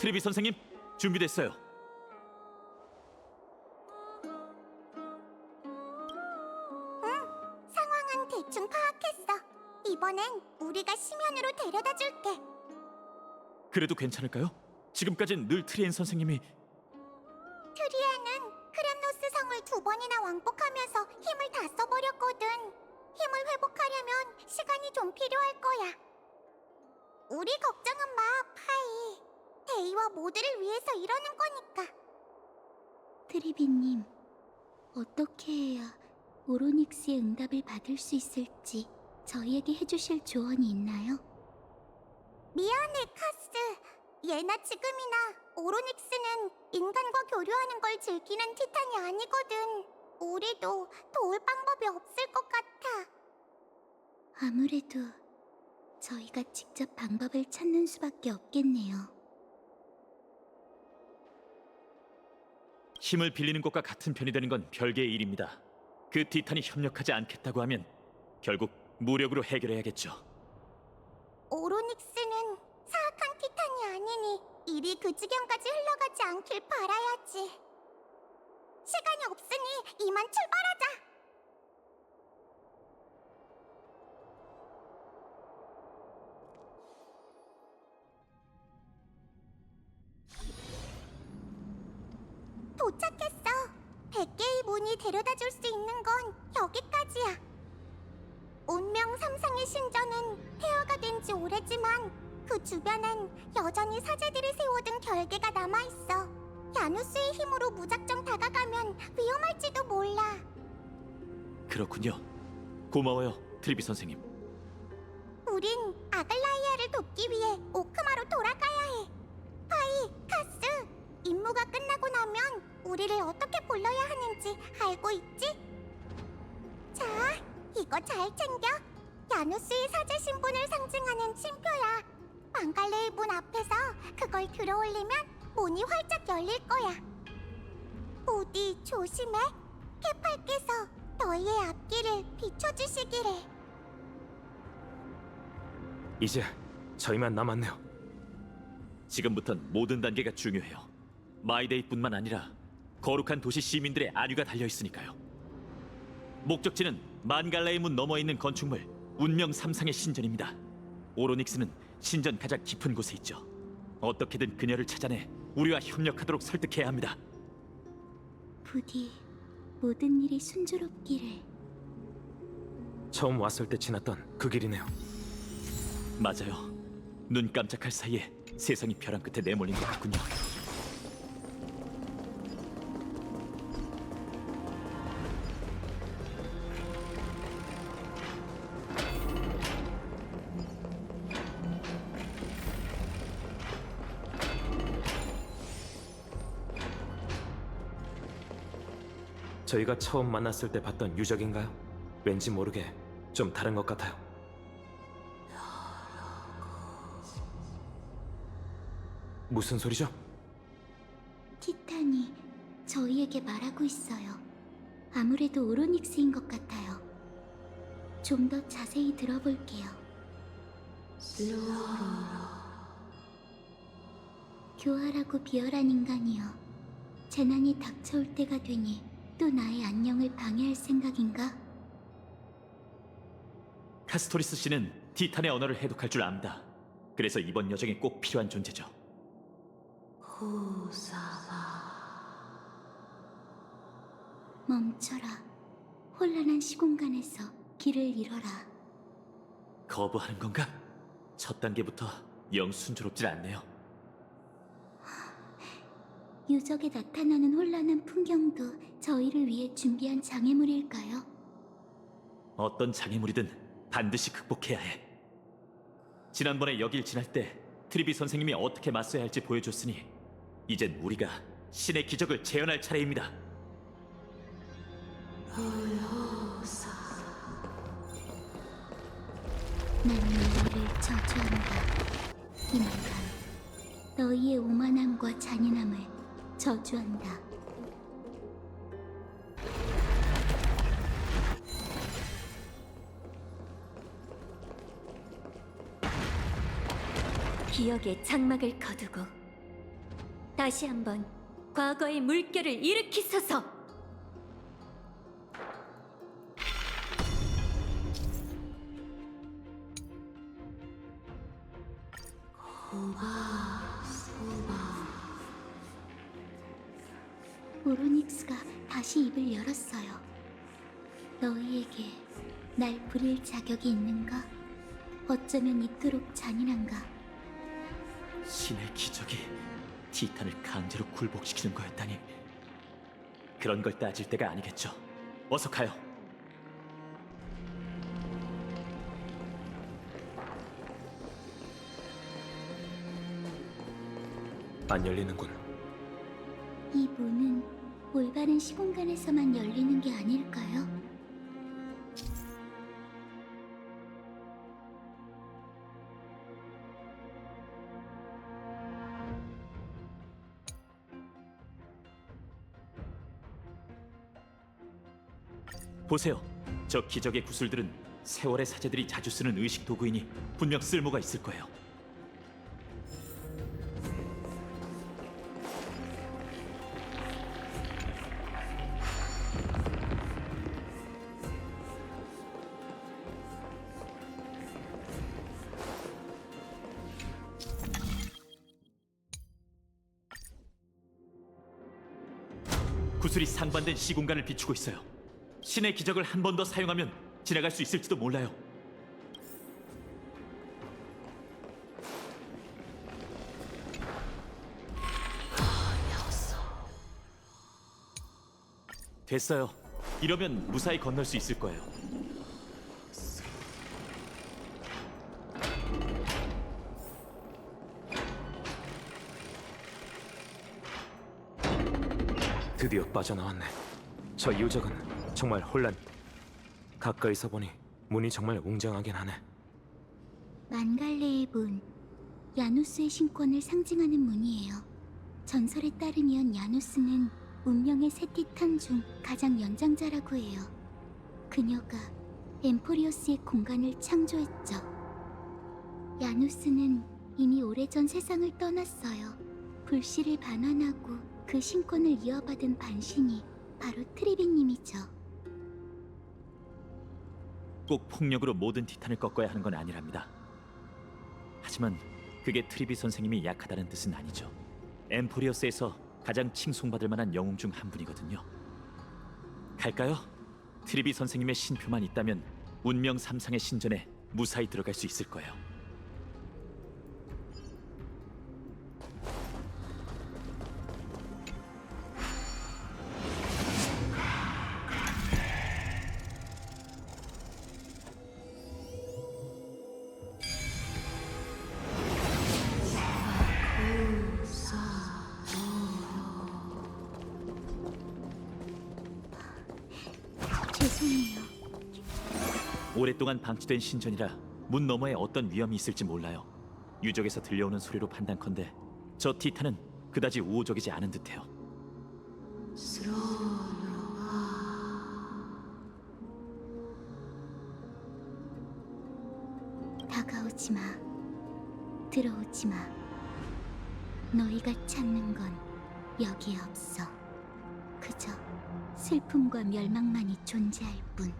트리비 선생님, 준비됐어요. 상황은 대충 파악했어. 이번엔 우리가 심연으로 데려다 줄게. 그래도 괜찮을까요? 지금까진 늘 트리엔 선생님이... 트리에는 크렘노스 성을 2번이나 왕복하면서 힘을 다 써버렸거든. 힘을 회복하려면 시간이 좀 필요할 거야. 우리 걱정은 마, 파이. 데이와 모두를 위해서 이러는 거니까. 트리비님, 어떻게 해야 오로닉스의 응답을 받을 수 있을지 저희에게 해주실 조언이 있나요? 미안해, 카스. 예나 지금이나 오로닉스는 인간과 교류하는 걸 즐기는 티탄이 아니거든. 우리도 도울 방법이 없을 것 같아. 아무래도 저희가 직접 방법을 찾는 수밖에 없겠네요. 힘을 빌리는 것과 같은 편이 되는 건 별개의 일입니다. 그 티탄이 협력하지 않겠다고 하면 결국 무력으로 해결해야겠죠. 오로닉스는 사악한 티탄이 아니니 일이 그 지경까지 흘러가지 않길 바라야지. 시간이 없으니 이만 출발하자. 도착했어. 100개의 문이 데려다 줄 수 있는 건 여기까지야. 운명 3상의 신전은 폐허가 된 지 오래지만 그 주변엔 여전히 사제들이 세워둔 결계가 남아있어. 야누스의 힘으로 무작정 다가가면 위험할지도 몰라. 그렇군요. 고마워요, 트리비 선생님. 우린 아글라이아를 돕기 위해 오크마로 돌아가야 해. 파이, 카스, 임무가 끝나고 나면 우리를 어떻게 불러야 하는지 알고 있지? 자, 이거 잘 챙겨. 야누스의 사제 신분을 상징하는 침표야. 망갈레의 문 앞에서 그걸 들어올리면 문이 활짝 열릴 거야. 부디 조심해. 케팔께서 너희의 앞길을 비춰주시기를. 이제 저희만 남았네요. 지금부턴 모든 단계가 중요해요. 마이데이뿐만 아니라 거룩한 도시 시민들의 안위가 달려있으니까요. 목적지는 만갈라의 문 너머에 있는 건축물 운명 3상의 신전입니다. 오로닉스는 신전 가장 깊은 곳에 있죠. 어떻게든 그녀를 찾아내 우리와 협력하도록 설득해야 합니다. 부디 모든 일이 순조롭기를. 처음 왔을 때 지났던 그 길이네요. 맞아요. 눈 깜짝할 사이에 세상이 벼랑 끝에 내몰린 것 같군요. 저희가 처음 만났을 때 봤던 유적인가요? 왠지 모르게 좀 다른 것 같아요. 무슨 소리죠? 티탄이 저희에게 말하고 있어요. 아무래도 오로닉스인 것 같아요. 좀 더 자세히 들어볼게요. 교활하고 비열한 인간이여, 재난이 닥쳐올 때가 되니 또 나의 안녕을 방해할 생각인가? 카스토리스 씨는 티탄의 언어를 해독할 줄 압니다. 그래서 이번 여정에 꼭 필요한 존재죠. 멈춰라. 혼란한 시공간에서 길을 잃어라. 거부하는 건가? 첫 단계부터 영 순조롭질 않네요. 유적에 나타나는 혼란한 풍경도 저희를 위해 준비한 장애물일까요? 어떤 장애물이든 반드시 극복해야 해. 지난번에 여길 지날 때 트리비 선생님이 어떻게 맞서야 할지 보여줬으니 이젠 우리가 신의 기적을 재현할 차례입니다. 난 너희를 저주한다. 희망가, 너희의 오만함과 잔인함을 저주한다. 기억의 장막을 거두고 다시 한번 과거의 물결을 일으키소서. 오로닉스가 다시 입을 열었어요. 너희에게 날 부릴 자격이 있는가? 어쩌면 이토록 잔인한가? 신의 기적이 티탄을 강제로 굴복시키는 거였다니. 그런 걸 따질 때가 아니겠죠. 어서 가요. 안 열리는군. 이 문은 올바른 시공간에서만 열리는 게 아닐까요? 보세요. 저 기적의 구슬들은 세월의 사제들이 자주 쓰는 의식 도구이니 분명 쓸모가 있을 거예요. 구슬이 상반된 시공간을 비추고 있어요. 신의 기적을 한 번 더 사용하면 지나갈 수 있을지도 몰라요. 됐어요. 이러면 무사히 건널 수 있을 거예요. 드디어 빠져나왔네. 저 유적은 정말 혼란. 가까이서 보니 문이 정말 웅장하긴 하네. 만갈레의 문, 야누스의 신권을 상징하는 문이에요. 전설에 따르면 야누스는 운명의 새 티탄 중 가장 연장자라고 해요. 그녀가 엠포리오스의 공간을 창조했죠. 야누스는 이미 오래전 세상을 떠났어요. 불씨를 반환하고 그 신권을 이어받은 반신이 바로 트리비님이죠. 꼭 폭력으로 모든 티탄을 꺾어야 하는 건 아니랍니다. 하지만 그게 트리비 선생님이 약하다는 뜻은 아니죠. 엠포리어스에서 가장 칭송받을 만한 영웅 중 한 분이거든요. 갈까요? 트리비 선생님의 신표만 있다면 운명 3상의 신전에 무사히 들어갈 수 있을 거예요. 죄송해요. 오랫동안 방치된 신전이라 문 너머에 어떤 위험이 있을지 몰라요. 유적에서 들려오는 소리로 판단컨대 저 티탄은 그다지 우호적이지 않은 듯해요. 다가오지 마. 들어오지 마. 너희가 찾는 건 여기에 없어. 그저 슬픔과 멸망만이 존재할 뿐.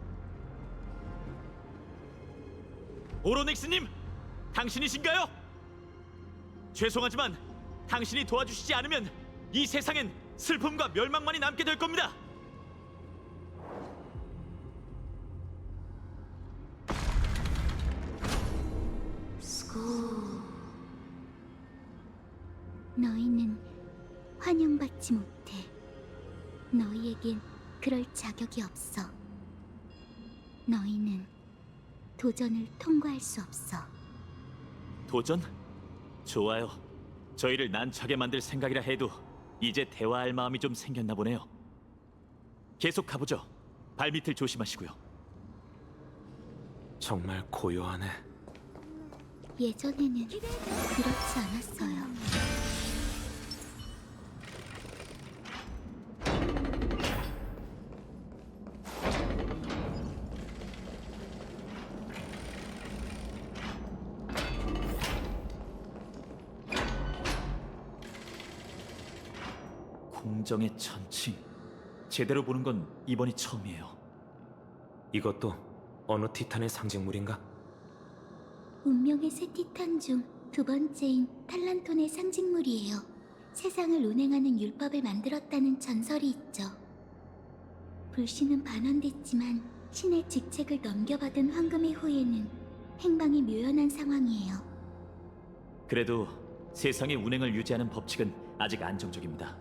오로넥스님! 당신이신가요? 죄송하지만 당신이 도와주시지 않으면 이 세상엔 슬픔과 멸망만이 남게 될 겁니다. 너희는 환영받지 못해. 너희에겐 그럴 자격이 없어. 너희는 도전을 통과할 수 없어. 도전? 좋아요. 저희를 난처하게 만들 생각이라 해도 이제 대화할 마음이 좀 생겼나 보네요. 계속 가보죠. 발밑을 조심하시고요. 정말 고요하네. 예전에는 그렇지 않았어요. 공정의 천칭. 제대로 보는 건 이번이 처음이에요. 이것도 어느 티탄의 상징물인가? 운명의 세 티탄 중 두 번째인 탈란톤의 상징물이에요. 세상을 운행하는 율법을 만들었다는 전설이 있죠. 불씨는 반환됐지만 신의 직책을 넘겨받은 황금의 후예는 행방이 묘연한 상황이에요. 그래도 세상의 운행을 유지하는 법칙은 아직 안정적입니다.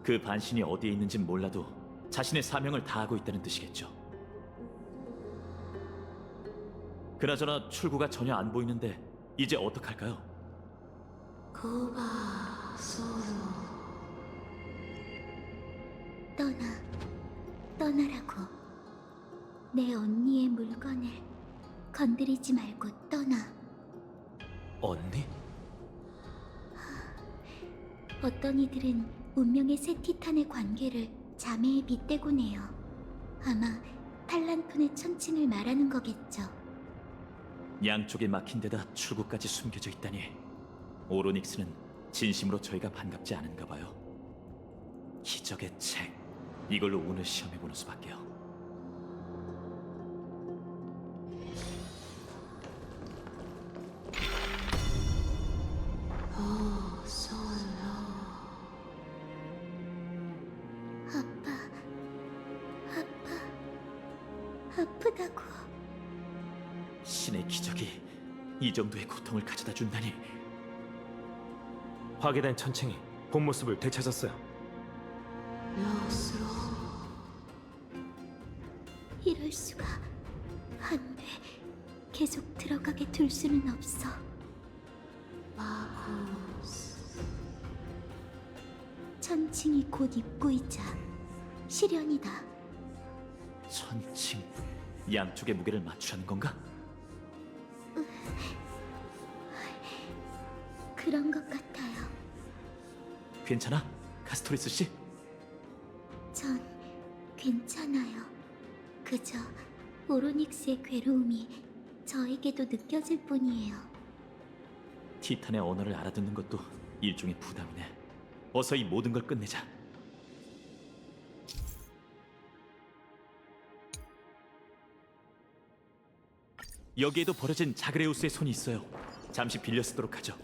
그 반신이 어디에 있는진 몰라도 자신의 사명을 다하고 있다는 뜻이겠죠. 그나저나 출구가 전혀 안 보이는데 이제 어떡할까요? 떠나라고. 내 언니의 물건을 건드리지 말고 떠나. 언니? 어떤 이들은 운명의 세 티탄의 관계를 자매에 빗대곤 해요. 아마 탈란톤의 천칭을 말하는 거겠죠. 양쪽에 막힌 데다 출구까지 숨겨져 있다니. 오로닉스는 진심으로 저희가 반갑지 않은가 봐요. 기적의 책. 이걸로 운을 시험해보는 수밖에요. 아프다고. 신의 기적이 이 정도의 고통을 가져다 준다니. 파괴된 천칭이 본 모습을 되찾았어요. 이럴 수가. 안 돼. 계속 들어가게 둘 수는 없어. 천칭이 곧 입구이자 시련이다. 천칭. 양쪽의 무게를 맞추라는 건가? 그런 것 같아요. 괜찮아? 카스토리스 씨? 전 괜찮아요. 그저 오로닉스의 괴로움이 저에게도 느껴질 뿐이에요. 티탄의 언어를 알아듣는 것도 일종의 부담이네. 어서 이 모든 걸 끝내자. 여기에도 버려진 자그레우스의 손이 있어요. 잠시 빌려 쓰도록 하죠.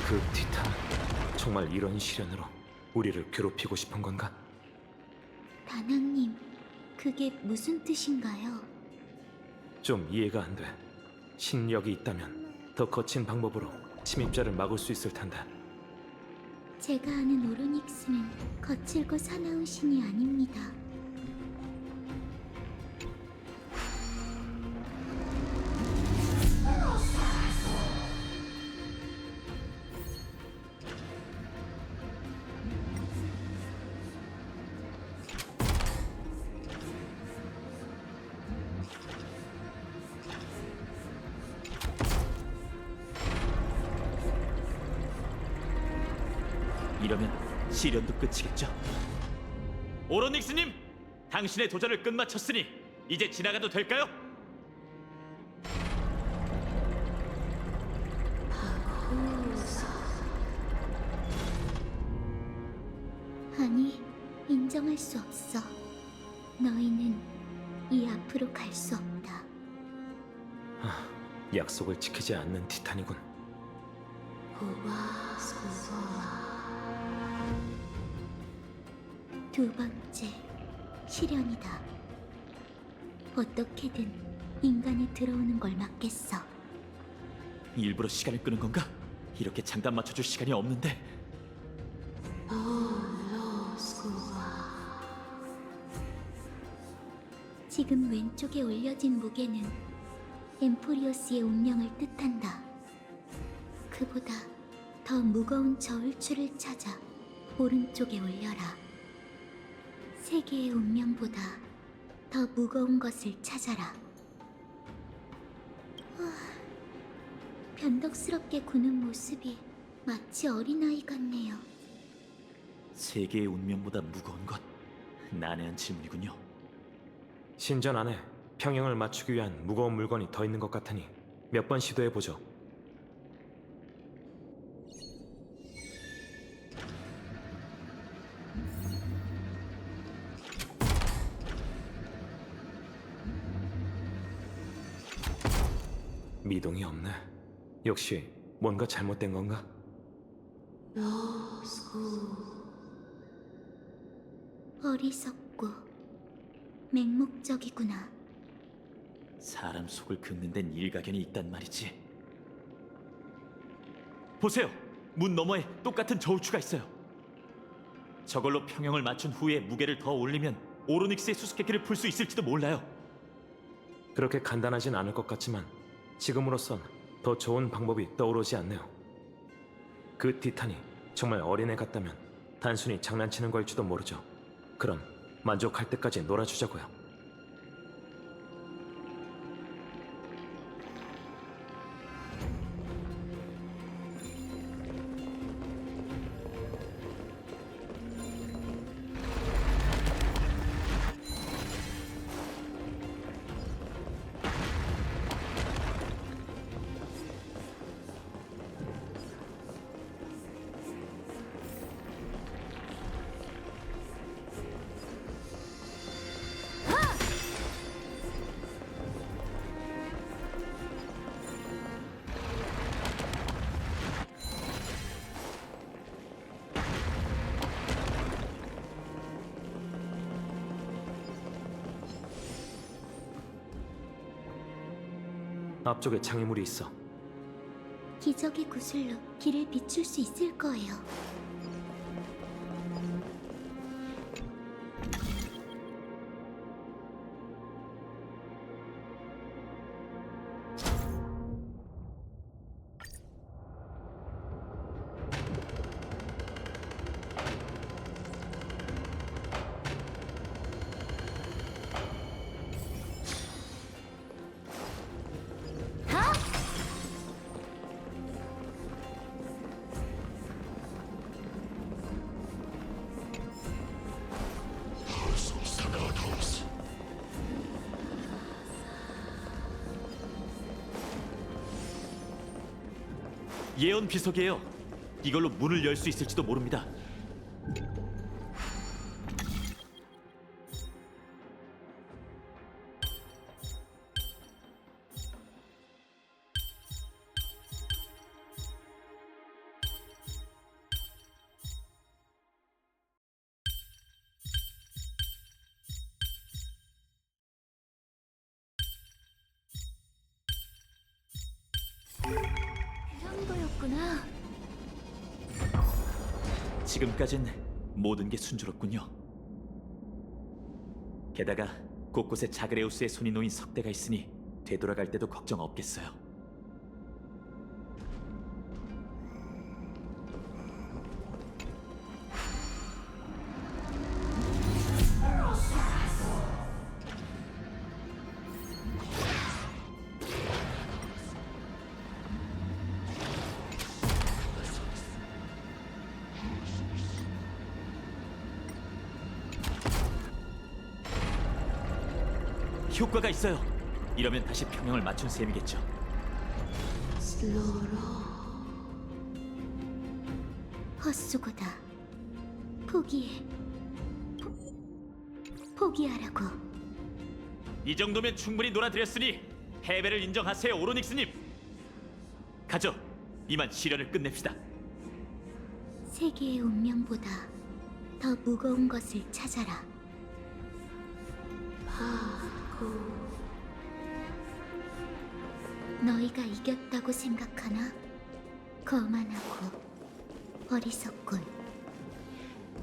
그 티탄 정말 이런 시련으로 우리를 괴롭히고 싶은 건가? 다낭님, 그게 무슨 뜻인가요? 좀 이해가 안 돼. 신력이 있다면 더 거친 방법으로 침입자를 막을 수 있을 텐데. 제가 아는 오로닉스는 거칠고 사나운 신이 아닙니다. 이러면 시련도 끝이겠죠. 오로닉스님, 당신의 도전을 끝마쳤으니 이제 지나가도 될까요? 아니, 인정할 수 없어. 너희는 이 앞으로 갈 수 없다. 약속을 지키지 않는 티탄이군. 두 번째, 시련이다. 어떻게든 인간이 들어오는 걸 막겠어. 일부러 시간을 끄는 건가? 이렇게 장단 맞춰줄 시간이 없는데. 지금 왼쪽에 올려진 무게는 엠포리오스의 운명을 뜻한다. 그보다 더 무거운 저울추를 찾아 오른쪽에 올려라. 세계의 운명보다 더 무거운 것을 찾아라. 변덕스럽게 구는 모습이 마치 어린아이 같네요. 세계의 운명보다 무거운 것. 난해한 질문이군요. 신전 안에 평형을 맞추기 위한 무거운 물건이 더 있는 것 같으니 몇 번 시도해 보죠. 미동이 없네. 역시 뭔가 잘못된 건가? 어리석고 맹목적이구나. 사람 속을 긁는 데는 일가견이 있단 말이지. 보세요! 문 너머에 똑같은 저울추가 있어요. 저걸로 평형을 맞춘 후에 무게를 더 올리면 오로닉스의 수수께끼를 풀 수 있을지도 몰라요. 그렇게 간단하진 않을 것 같지만 지금으로선 더 좋은 방법이 떠오르지 않네요. 그 티탄이 정말 어린애 같다면 단순히 장난치는 걸지도 모르죠. 그럼 만족할 때까지 놀아주자고요. 앞쪽에 장애물이 있어. 기적의 구슬로 길을 비출 수 있을 거예요. 예언 비석이에요. 이걸로 문을 열 수 있을지도 모릅니다. 그런 거였구나. 지금까진 모든 게 순조롭군요. 게다가 곳곳에 자그레우스의 손이 놓인 석대가 있으니 되돌아갈 때도 걱정 없겠어요. 효과가 있어요. 이러면 다시 평형을 맞춘 셈이겠죠. 헛수고다. 포기해. 포기하라고. 이 정도면 충분히 놀아드렸으니 패배를 인정하세요, 오로닉스님. 가죠. 이만 시련을 끝냅시다. 세계의 운명보다 더 무거운 것을 찾아라. 너희가 이겼다고 생각하나? 거만하고 어리석군.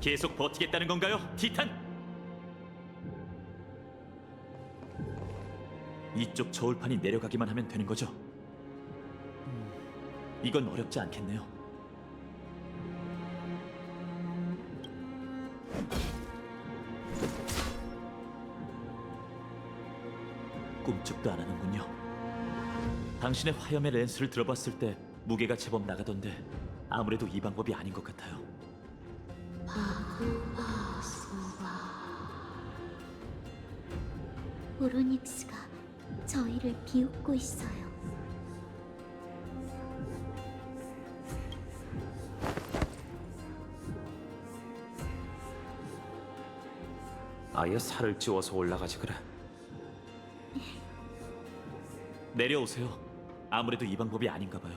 계속 버티겠다는 건가요, 티탄? 이쪽 저울판이 내려가기만 하면 되는 거죠? 이건 어렵지 않겠네요. 꿈쩍도 안 하는군요. 당신의 화염의 렌스를 들어봤을 때 무게가 제법 나가던데 아무래도 이 방법이 아닌 것 같아요. 오로닉스가 저희를 비웃고 있어요. 아예 살을 찌워서 올라가지 그래. 내려오세요. 아무래도 이 방법이 아닌가 봐요.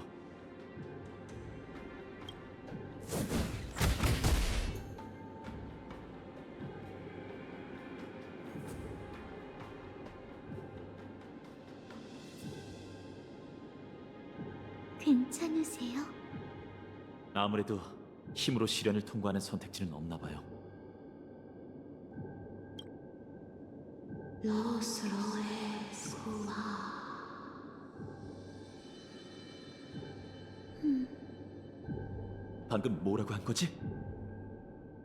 괜찮으세요? 아무래도 힘으로 시련을 통과하는 선택지는 없나 봐요. 방금 뭐라고 한 거지?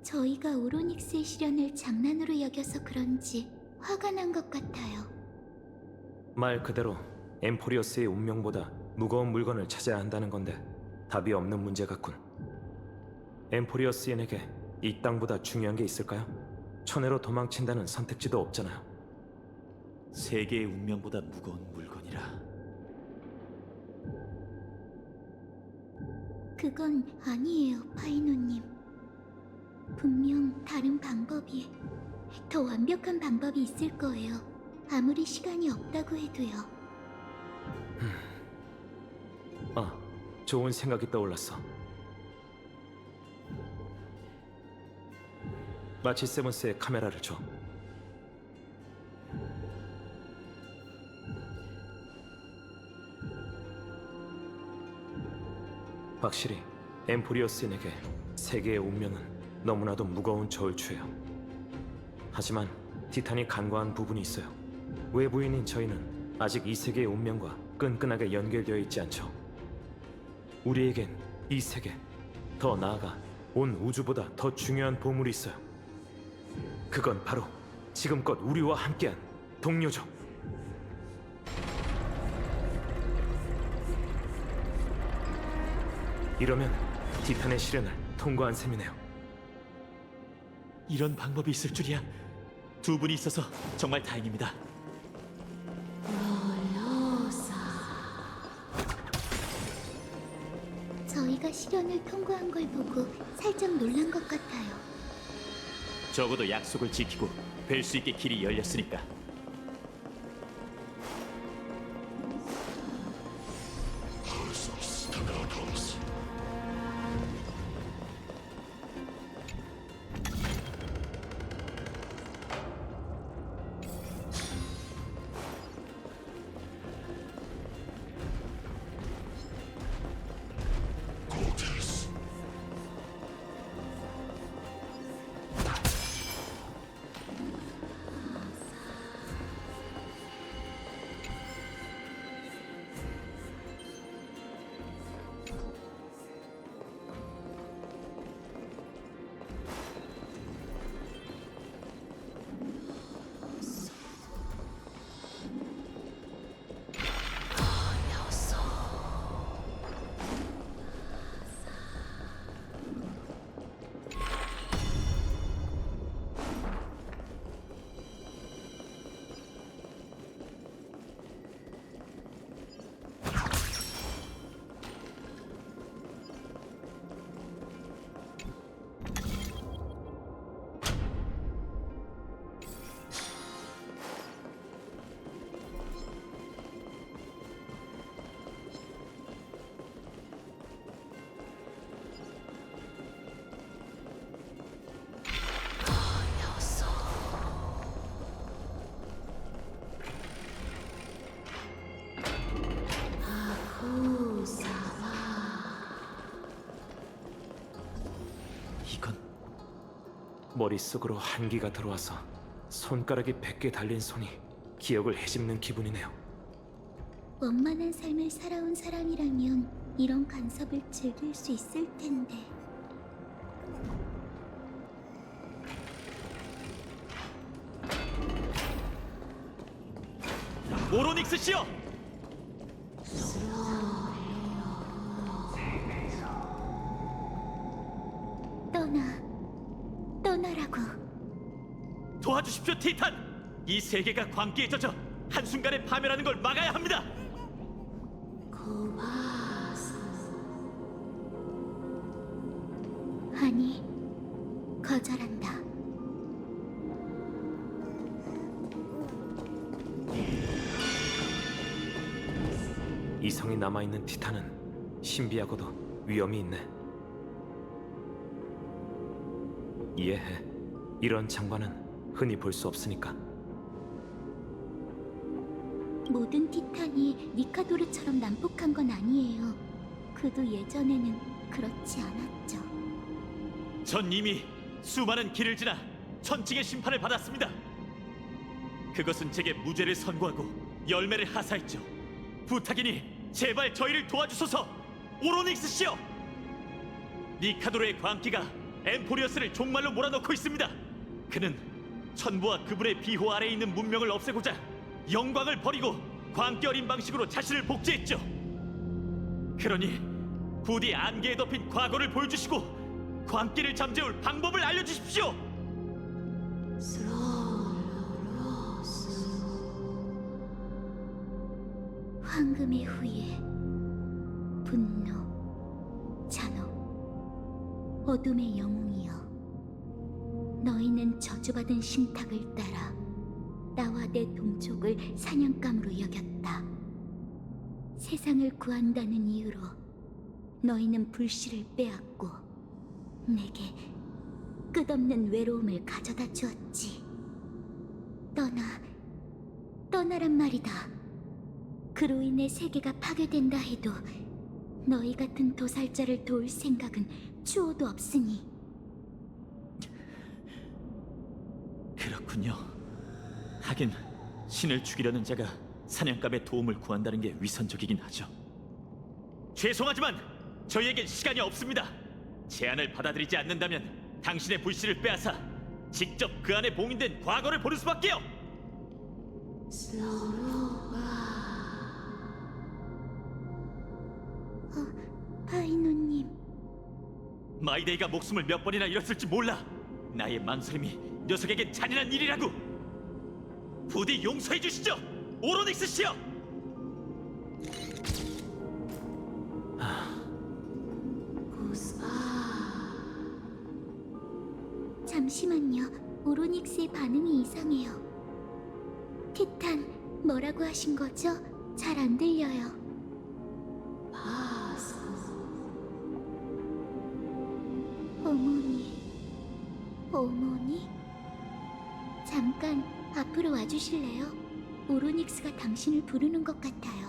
저희가 오로닉스의 시련을 장난으로 여겨서 그런지 화가 난 것 같아요. 말 그대로 엠포리어스의 운명보다 무거운 물건을 찾아야 한다는 건데 답이 없는 문제 같군. 엠포리어스인에게 이 땅보다 중요한 게 있을까요? 천해로 도망친다는 선택지도 없잖아요. 세계의 운명보다 무거운 물건이라. 그건 아니에요, 파이노님. 분명 다른 방법이, 더 완벽한 방법이 있을 거예요. 아무리 시간이 없다고 해도요. 아, 좋은 생각이 떠올랐어. 마치 세븐스의 카메라를 줘. 확실히 엠포리어스인에게 세계의 운명은 너무나도 무거운 저울추예요. 하지만 티탄이 간과한 부분이 있어요. 외부인인 저희는 아직 이 세계의 운명과 끈끈하게 연결되어 있지 않죠. 우리에겐 이 세계, 더 나아가 온 우주보다 더 중요한 보물이 있어요. 그건 바로 지금껏 우리와 함께한 동료죠. 이러면 티탄의 시련을 통과한 셈이네요. 이런 방법이 있을 줄이야. 두 분이 있어서 정말 다행입니다. 저희가 시련을 통과한 걸 보고 살짝 놀란 것 같아요. 적어도 약속을 지키고 뵐 수 있게 길이 열렸으니까. 이건 머릿속으로 한기가 들어와서 손가락이 100개 달린 손이 기억을 헤집는 기분이네요. 원만한 삶을 살아온 사람이라면 이런 간섭을 즐길 수 있을 텐데. 오로닉스 씨요! 떠나라고. 도와주십시오, 티탄! 이 세계가 광기에 젖어 한순간에 파멸하는 걸 막아야 합니다. 아니, 거절한다. 이성이 남아있는 티탄은 신비하고도 위험이 있네. 이해해. 이런 장관은 흔히 볼 수 없으니까. 모든 티탄이 니카도르처럼 난폭한 건 아니에요. 그도 예전에는 그렇지 않았죠. 전 이미 수많은 길을 지나 천칭의 심판을 받았습니다. 그것은 제게 무죄를 선고하고 열매를 하사했죠. 부탁이니 제발 저희를 도와주소서, 오로닉스 씨여! 니카도르의 광기가 엠포리어스를 종말로 몰아넣고 있습니다. 그는 천부와 그분의 비호 아래에 있는 문명을 없애고자 영광을 버리고 광기 어린 방식으로 자신을 복제했죠. 그러니 부디 안개에 덮인 과거를 보여주시고 광기를 잠재울 방법을 알려주십시오. 황금의 후예, 분노, 잔혹, 어둠의 영웅이여, 너희는 저주받은 신탁을 따라 나와 내 동족을 사냥감으로 여겼다. 세상을 구한다는 이유로 너희는 불씨를 빼앗고 내게 끝없는 외로움을 가져다 주었지. 떠나란 말이다. 그로 인해 세계가 파괴된다 해도 너희 같은 도살자를 도울 생각은 추호도 없으니. 그렇군요. 하긴 신을 죽이려는 자가 사냥감의 도움을 구한다는 게 위선적이긴 하죠. 죄송하지만 저희에겐 시간이 없습니다. 제안을 받아들이지 않는다면 당신의 불씨를 빼앗아 직접 그 안에 봉인된 과거를 보는 수밖에요. 파이노님, 마이데이가 목숨을 몇 번이나 잃었을지 몰라. 나의 망설임이 녀석에겐 잔인한 일이라고. 부디 용서해 주시죠, 오로닉스 씨여. 잠시만요. 오로닉스의 반응이 이상해요. 티탄, 뭐라고 하신 거죠? 잘 안 들려요. 어머니? 잠깐 앞으로 와주실래요? 오로닉스가 당신을 부르는 것 같아요.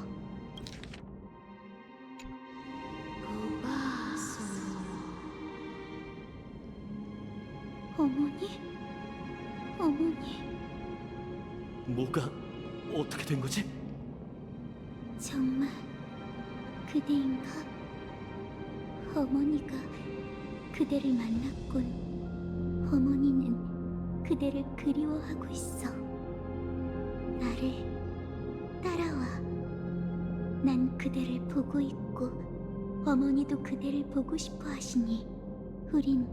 어머니, 뭐가 어떻게 된 거지? 정말 그대인가? 어머니가 그대를 만났군. 어머니는 그대를 그리워하고 있어. 나를 따라와. 난 그대를 보고 있고 어머니도 그대를 보고 싶어 하시니 우린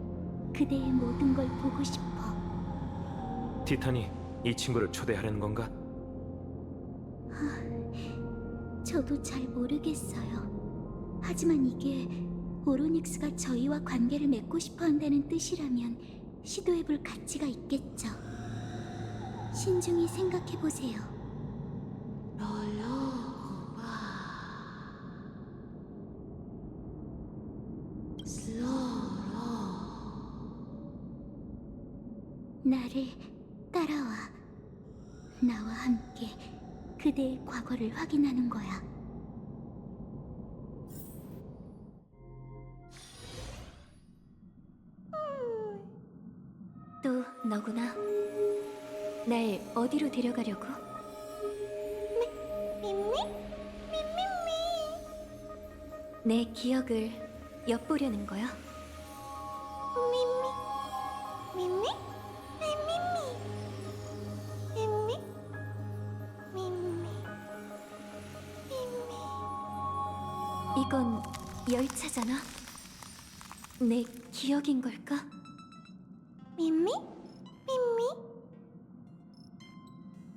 그대의 모든 걸 보고 싶어. 티탄이 이 친구를 초대하려는 건가? 저도 잘 모르겠어요. 하지만 이게 오로닉스가 저희와 관계를 맺고 싶어 한다는 뜻이라면 시도해볼 가치가 있겠죠. 신중히 생각해보세요. 나를 따라와. 나와 함께 그대의 과거를 확인하는 거야. 또 너구나. 날 어디로 데려가려고? 밈미? 내 기억을 엿보려는 거야? 밈미? 이건 열차잖아. 내 기억인 걸까? 밈미?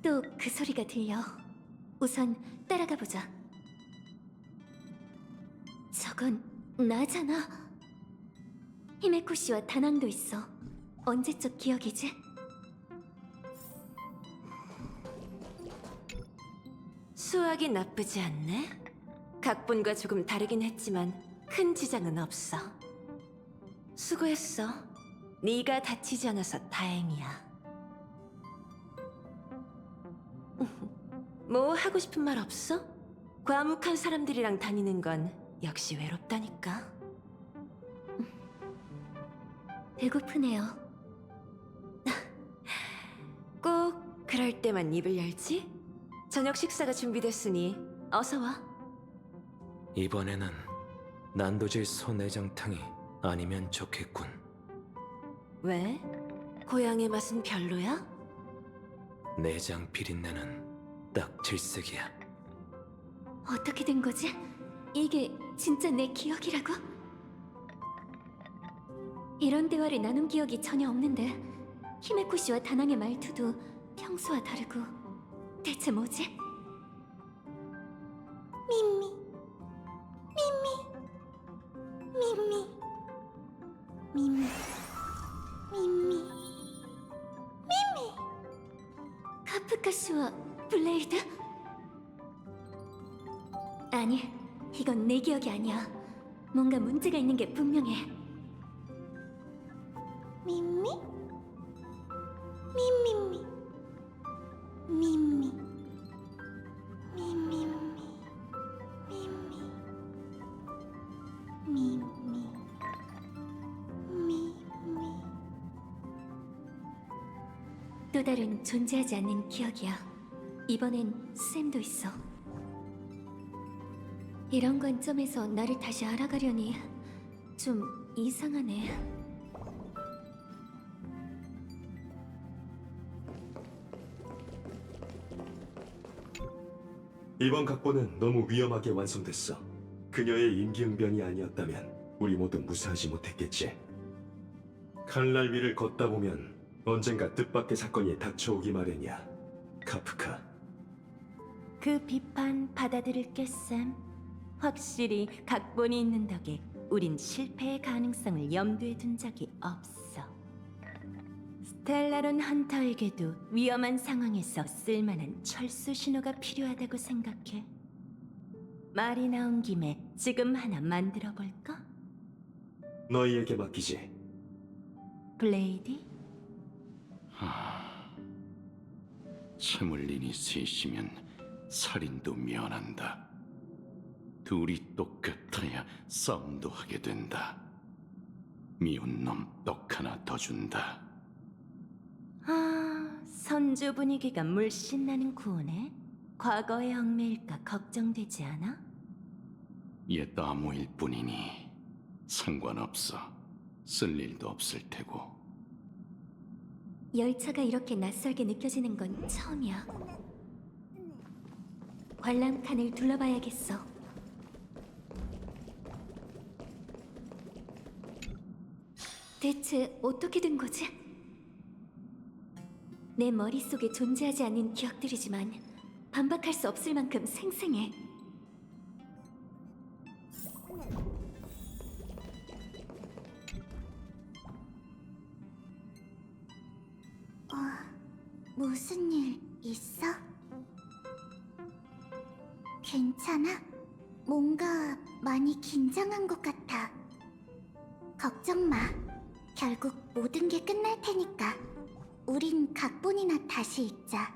또 그 소리가 들려. 우선 따라가 보자. 저건 나잖아. 히메코 씨와 다낭도 있어. 언제적 기억이지? 수학이 나쁘지 않네. 각본과 조금 다르긴 했지만 큰 지장은 없어. 수고했어. 네가 다치지 않아서 다행이야. 뭐 하고 싶은 말 없어? 과묵한 사람들이랑 다니는 건 역시 외롭다니까. 배고프네요. 꼭 그럴 때만 입을 열지? 저녁 식사가 준비됐으니 어서 와. 이번에는 난도질 소내장탕이 아니면 좋겠군. 왜? 고향의 맛은 별로야? 내장 비린내는 딱 질색이야. 어떻게 된 거지? 이게 진짜 내 기억이라고? 이런 대화를 나눈 기억이 전혀 없는데 히메코 씨와 다낭의 말투도 평소와 다르고 대체 뭐지? 미미, 미미, 미미, 미미, 미미. 카프카 씨와 블레이드? 아니, 이건 내 기억이 아니야. 뭔가 문제가 있는 게 분명해. 미미, 미미미, 미미, 미미미, 미미, 미미, 미미. 또 다른 존재하지 않는 기억이야. 이번엔 샘도 있어. 이런 관점에서 나를 다시 알아가려니 좀 이상하네. 이번 각본은 너무 위험하게 완성됐어. 그녀의 임기응변이 아니었다면 우리 모두 무사하지 못했겠지. 칼날 위를 걷다 보면 언젠가 뜻밖의 사건이 닥쳐오기 마련이야. 카프카. 그 비판 받아들일게, 쌤. 확실히 각본이 있는 덕에 우린 실패의 가능성을 염두에 둔 적이 없어. 스텔라론 헌터에게도 위험한 상황에서 쓸만한 철수 신호가 필요하다고 생각해. 말이 나온 김에 지금 하나 만들어 볼까? 너희에게 맡기지. 블레이디? 채물린이 셋이면 살인도 면한다. 둘이 똑같아야 싸움도 하게 된다. 미운 놈 떡 하나 더 준다. 선주 분위기가 물씬 나는 구호네. 과거의 얽매일까 걱정되지 않아? 옛 아무일 뿐이니 상관없어. 쓸 일도 없을 테고. 열차가 이렇게 낯설게 느껴지는 건 처음이야. 관람칸을 둘러봐야겠어. 대체 어떻게 된 거지? 내 머릿속에 존재하지 않는 기억들이지만 반박할 수 없을 만큼 생생해. 무슨 일 있어? 괜찮아? 뭔가 많이 긴장한 것 같아. 걱정 마. 결국 모든 게 끝날 테니까. 우린 각본이나 다시 읽자.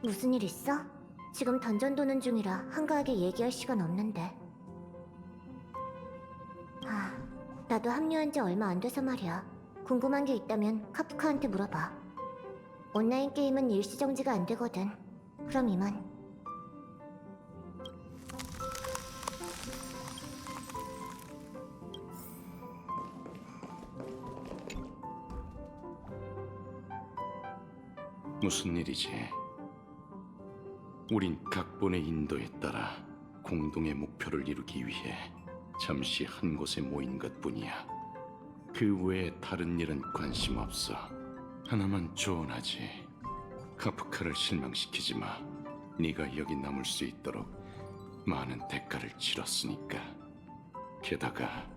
무슨 일 있어? 지금 던전 도는 중이라 한가하게 얘기할 시간 없는데. 나도 합류한 지 얼마 안 돼서 말이야. 궁금한 게 있다면 카프카한테 물어봐. 온라인 게임은 일시정지가 안 되거든. 그럼 이만. 무슨 일이지? 우린 각본의 인도에 따라 공동의 목표를 이루기 위해 잠시 한 곳에 모인 것뿐이야. 그 외에 다른 일은 관심 없어. 하나만 조언하지. 카프카를 실망시키지 마. 네가 여기 남을 수 있도록 많은 대가를 치렀으니까. 게다가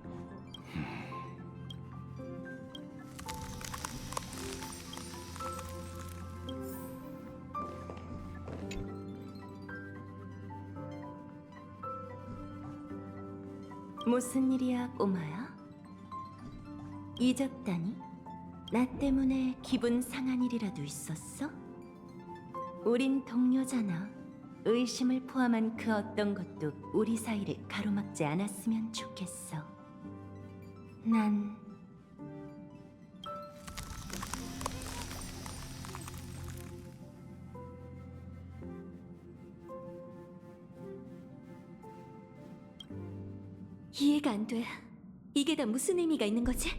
무슨 일이야, 꼬마야? 잊었다니? 나 때문에 기분 상한 일이라도 있었어? 우린 동료잖아. 의심을 포함한 그 어떤 것도 우리 사이를 가로막지 않았으면 좋겠어. 난 이해가 안 돼. 이게 다 무슨 의미가 있는 거지?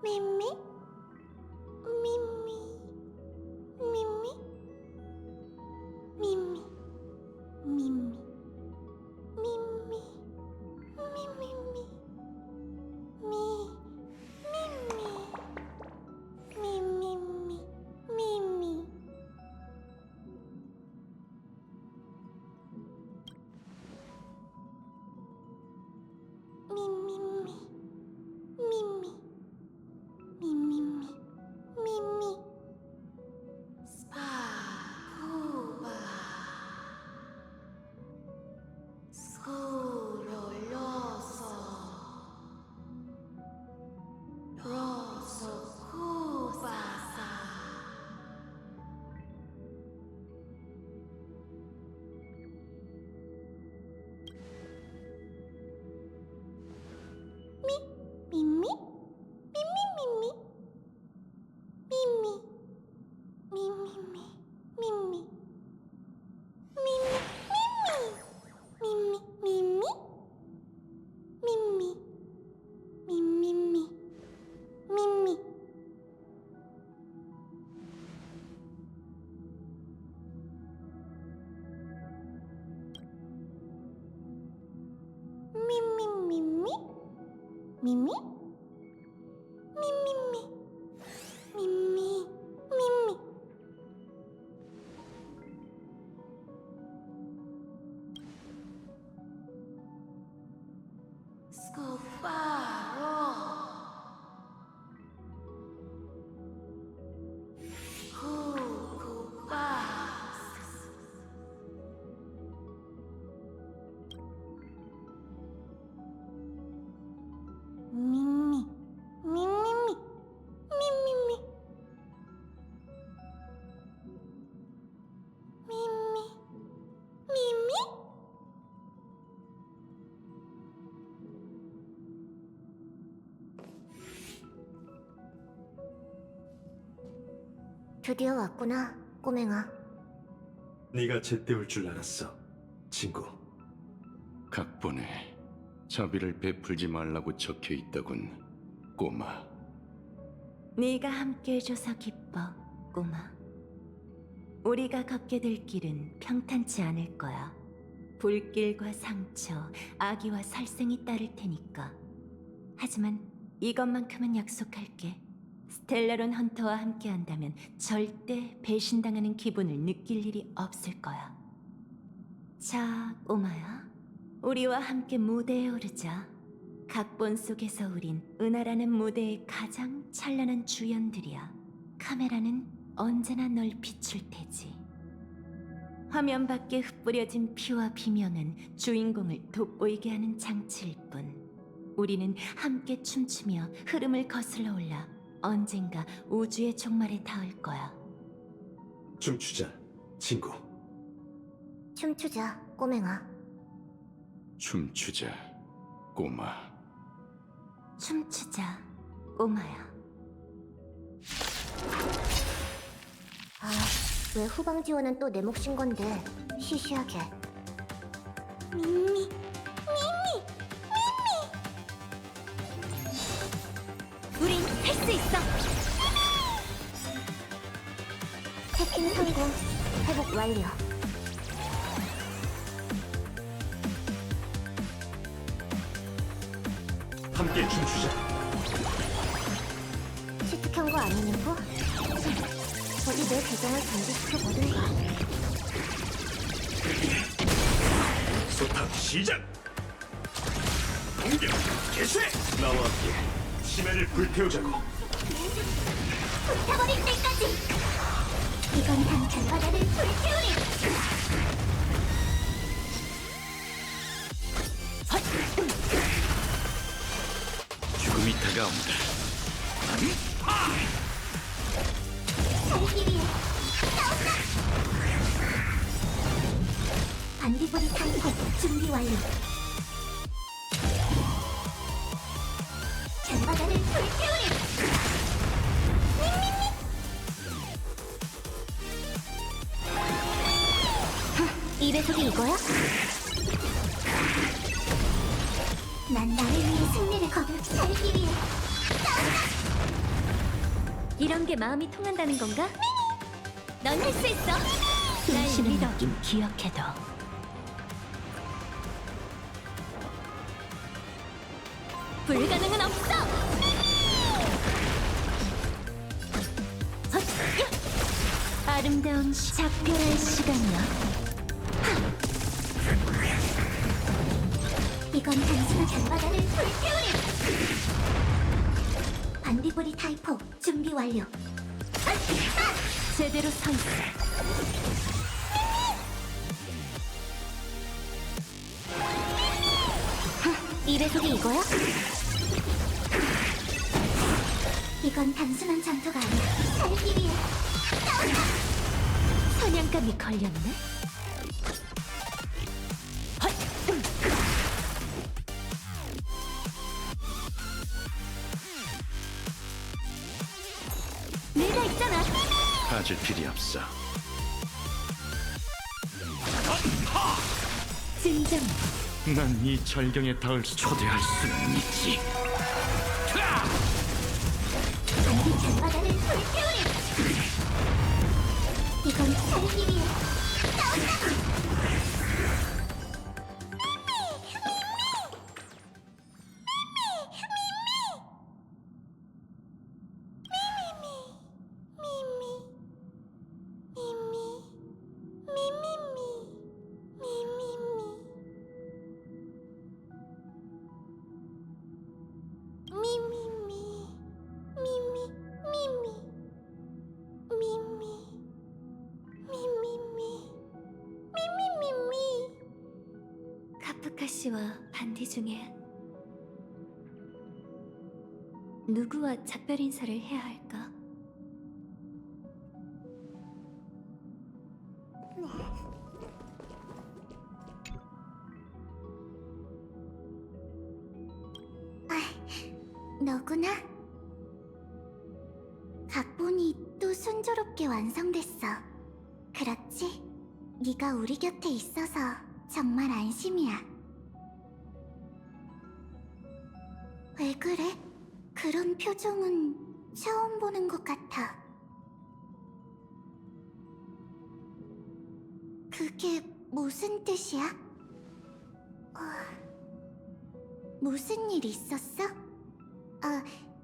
미미? 미미? 미미? 미미? 미미? 미미? 미미? 미미미? 미미미? 미미? 미미미? 미미? 미미미, 미미. 스파쿠바 스쿠롤로소 로소쿠바사 미미? 미미미미? 미미, 미미미, 미미, 미미, 미미, 미미, 미미, 미미미, 미미. 미미미미, 미미, 미미미. 미미, 미미. 스코파로 쿠쿠바스 미미, 미미미, 미미미. 미미, 미미? 드디어 왔구나, 꼬맹아. 네가 제때 올 줄 알았어, 친구. 각본에 자비를 베풀지 말라고 적혀 있더군, 꼬마. 네가 함께 해줘서 기뻐, 꼬마. 우리가 걷게 될 길은 평탄치 않을 거야. 불길과 상처, 악의와 살생이 따를 테니까. 하지만 이것만큼은 약속할게. 스텔라론 헌터와 함께한다면 절대 배신당하는 기분을 느낄 일이 없을 거야. 자, 꼬마야. 우리와 함께 무대에 오르자. 각본 속에서 우린 은하라는 무대의 가장 찬란한 주연들이야. 카메라는 언제나 널 비출 테지. 화면 밖에 흩뿌려진 피와 비명은 주인공을 돋보이게 하는 장치일 뿐. 우리는 함께 춤추며 흐름을 거슬러 올라 언젠가 우주의 종말에 닿을 거야. 춤추자, 친구. 춤추자, 꼬맹아. 춤추자, 꼬마. 춤추자, 꼬마야. 아, 왜 후방 지원은 또 내 몫인 건데? 시시하게. 미미, 우린 할 수 있어. 해킹 성공. 회복 완료. 함께 춤추자. 시트 켠 거 아니냐고? 어디 내 계정을 정지시켜 보든가. 소탑 시작! 공격 개시! 나와 함께 심해를 불태우자고. 불타버릴 때까지! 이건 단순 바다를 불태우리! 죽음이 다가온다. 살기 위해 싸운다! 반디보리 탄포 준비 완료. 전바다를 불태우리! 이 배속이 이거야? 난 나를 위해 승리를 거둘 살기 위해 이런 게 마음이 통한다는 건가? 넌 할 수 있어. 숨쉬는 느낌 기억해둬. 불가능은 없어. 아름다운 작별할 시간이야. 이건 단순한 전바다를 불태우리! 반디보리 타이포 준비 완료. 제대로 서 있어. 이 배속이 이거야? 이건 단순한 전투가 아니야. 살기 위해 사냥감이 걸렸네. 내가 있잖아. 가질 필요 없어. 진정. 난 이 절경에 닿을 수 초대할 수는 있지. 반디 전바다를 불태우리! 이건 살기 위해 카프카 씨와 반디 중에 누구와 작별 인사를 해야 할까? 너구나? 각본이 또 순조롭게 완성됐어. 그렇지? 네가 우리 곁에 있어서 정말 안심이야. 왜 그래? 그런 표정은 처음 보는 것 같아. 그게 무슨 뜻이야? 무슨 일 있었어?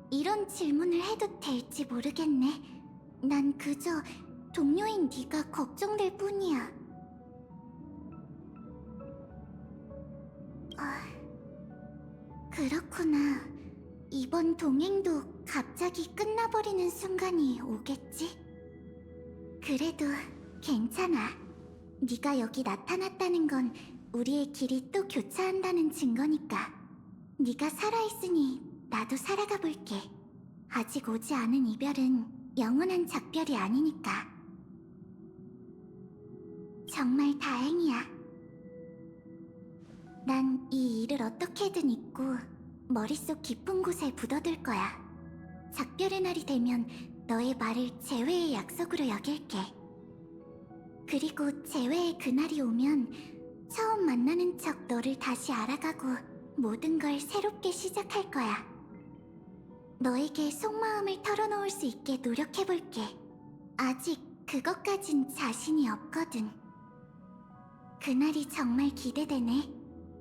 이런 질문을 해도 될지 모르겠네. 난 그저 동료인 네가 걱정될 뿐이야. 그렇구나. 이번 동행도 갑자기 끝나버리는 순간이 오겠지? 그래도 괜찮아. 네가 여기 나타났다는 건 우리의 길이 또 교차한다는 증거니까. 네가 살아있으니 나도 살아가 볼게. 아직 오지 않은 이별은 영원한 작별이 아니니까. 정말 다행이야. 난 이 일을 어떻게든 잊고 머릿속 깊은 곳에 묻어둘 거야. 작별의 날이 되면 너의 말을 재회의 약속으로 여길게. 그리고 재회의 그날이 오면 처음 만나는 척 너를 다시 알아가고 모든 걸 새롭게 시작할 거야. 너에게 속마음을 털어놓을 수 있게 노력해볼게. 아직 그것까진 자신이 없거든. 그날이 정말 기대되네.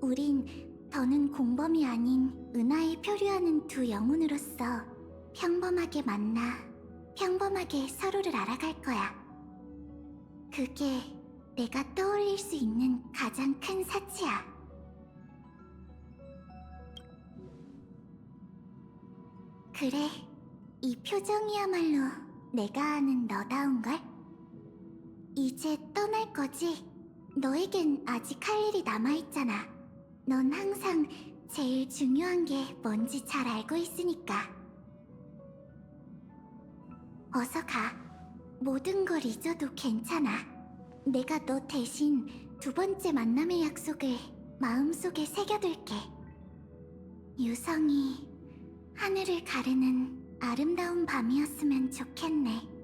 우린 더는 공범이 아닌 은하에 표류하는 두 영혼으로서 평범하게 만나 평범하게 서로를 알아갈 거야. 그게 내가 떠올릴 수 있는 가장 큰 사치야. 그래, 이 표정이야말로 내가 아는 너다운걸? 이제 떠날 거지? 너에겐 아직 할 일이 남아있잖아. 넌 항상 제일 중요한 게 뭔지 잘 알고 있으니까. 어서 가. 모든 걸 잊어도 괜찮아. 내가 너 대신 두 번째 만남의 약속을 마음속에 새겨둘게. 유성이 하늘을 가르는 아름다운 밤이었으면 좋겠네.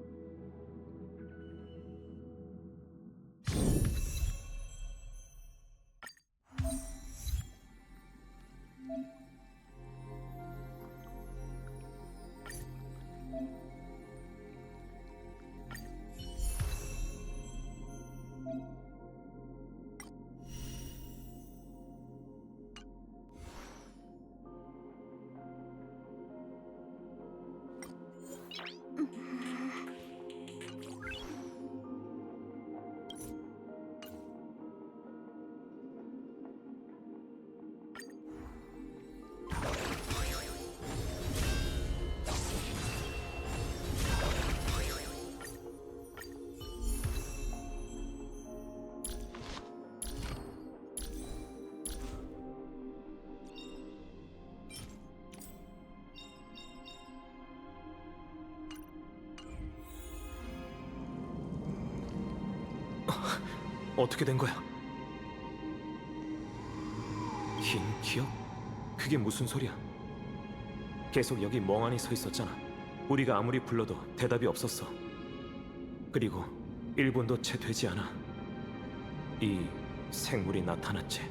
어떻게 된 거야? 긴 기억? 그게 무슨 소리야? 계속 여기 멍하니 서 있었잖아. 우리가 아무리 불러도 대답이 없었어. 그리고 1분도 채 되지 않아 이 생물이 나타났지.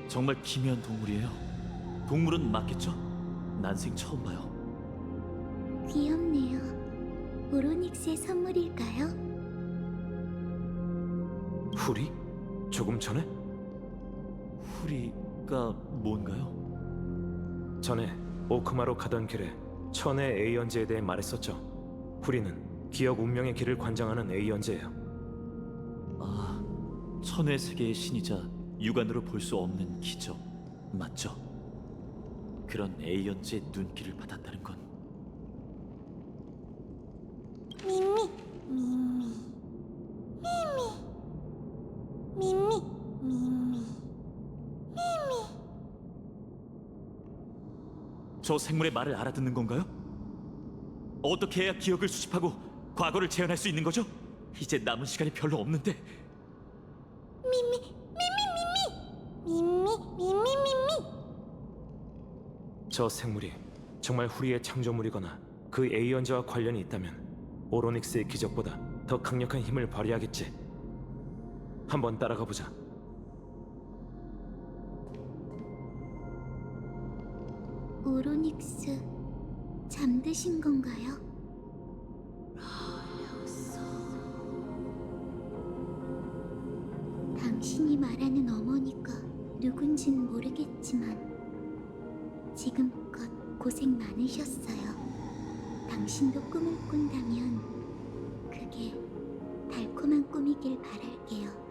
정말 기묘한 동물이에요. 동물은 맞겠죠? 난생 처음 봐요. 귀엽네요. 오로닉스의 선물일까요? 후리? 조금 전에? 후리가 뭔가요? 전에 오크마로 가던 길에 천의 에이언즈에 대해 말했었죠. 후리는 기억 운명의 길을 관장하는 에이언즈예요. 아, 천의 세계의 신이자 육안으로 볼 수 없는 기적, 맞죠? 그런 에이언즈의 눈길을 받았다는 건 미미, 미미, 미미, 미미, 미미, 미미. 저 생물의 말을 알아듣는 건가요? 어떻게 해야 기억을 수집하고 과거를 재현할 수 있는 거죠? 이제 남은 시간이 별로 없는데. 미미, 미미, 미미, 미미, 미미, 미미. 저 생물이 정말 후리의 창조물이거나 그 에이언즈와 관련이 있다면 오로닉스의 기적보다 더 강력한 힘을 발휘하겠지. 한번 따라가 보자. 오로닉스 잠드신 건가요? 당신이 말하는 어머니가 누군진 모르겠지만 지금껏 고생 많으셨어요. 당신도 꿈을 꾼다면 그게 달콤한 꿈이길 바랄게요.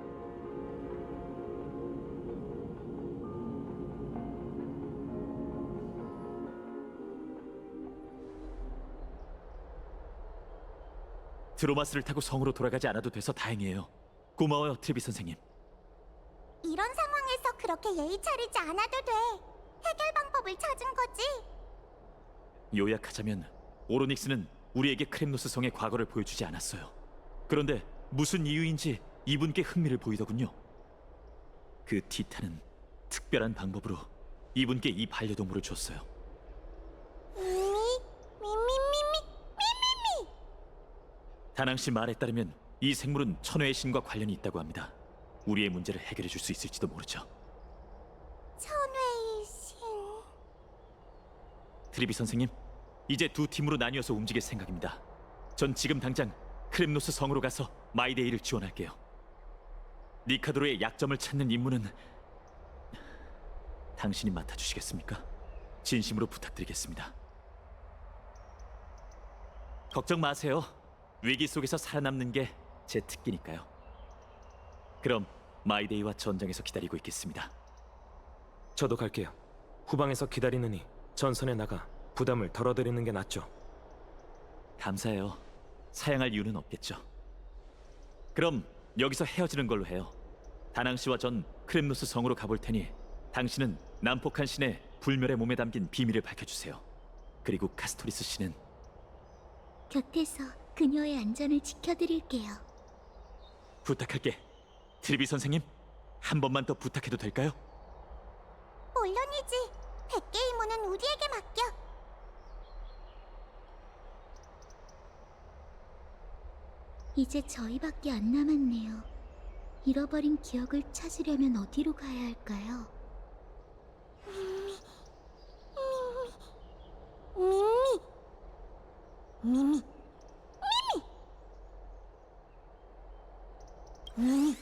드로마스를 타고 성으로 돌아가지 않아도 돼서 다행이에요. 고마워요, 트레비 선생님. 이런 상황에서 그렇게 예의 차리지 않아도 돼. 해결 방법을 찾은 거지. 요약하자면 오로닉스는 우리에게 크렘노스 성의 과거를 보여주지 않았어요. 그런데 무슨 이유인지 이분께 흥미를 보이더군요. 그 티탄은 특별한 방법으로 이분께 이 반려동물을 줬어요. 다낭 씨 말에 따르면 이 생물은 천회의 신과 관련이 있다고 합니다. 우리의 문제를 해결해 줄 수 있을지도 모르죠. 천회의 신. 트리비 선생님, 이제 두 팀으로 나뉘어서 움직일 생각입니다. 전 지금 당장 크렘노스 성으로 가서 마이데이를 지원할게요. 니카도르의 약점을 찾는 임무는 당신이 맡아주시겠습니까? 진심으로 부탁드리겠습니다. 걱정 마세요. 위기 속에서 살아남는 게 제 특기니까요. 그럼 마이데이와 전장에서 기다리고 있겠습니다. 저도 갈게요. 후방에서 기다리느니 전선에 나가 부담을 덜어드리는 게 낫죠. 감사해요. 사양할 이유는 없겠죠. 그럼 여기서 헤어지는 걸로 해요. 다낭 씨와 전 크렘노스 성으로 가볼 테니 당신은 난폭한 신의 불멸의 몸에 담긴 비밀을 밝혀주세요. 그리고 카스토리스 씨는 곁에서 그녀의 안전을 지켜드릴게요. 부탁할게. 트리비 선생님, 한 번만 더 부탁해도 될까요? 물론이지. 100개 임무는 우리에게 맡겨. 이제 저희밖에 안 남았네요. 잃어버린 기억을 찾으려면 어디로 가야 할까요? 미미. 미미. 미미.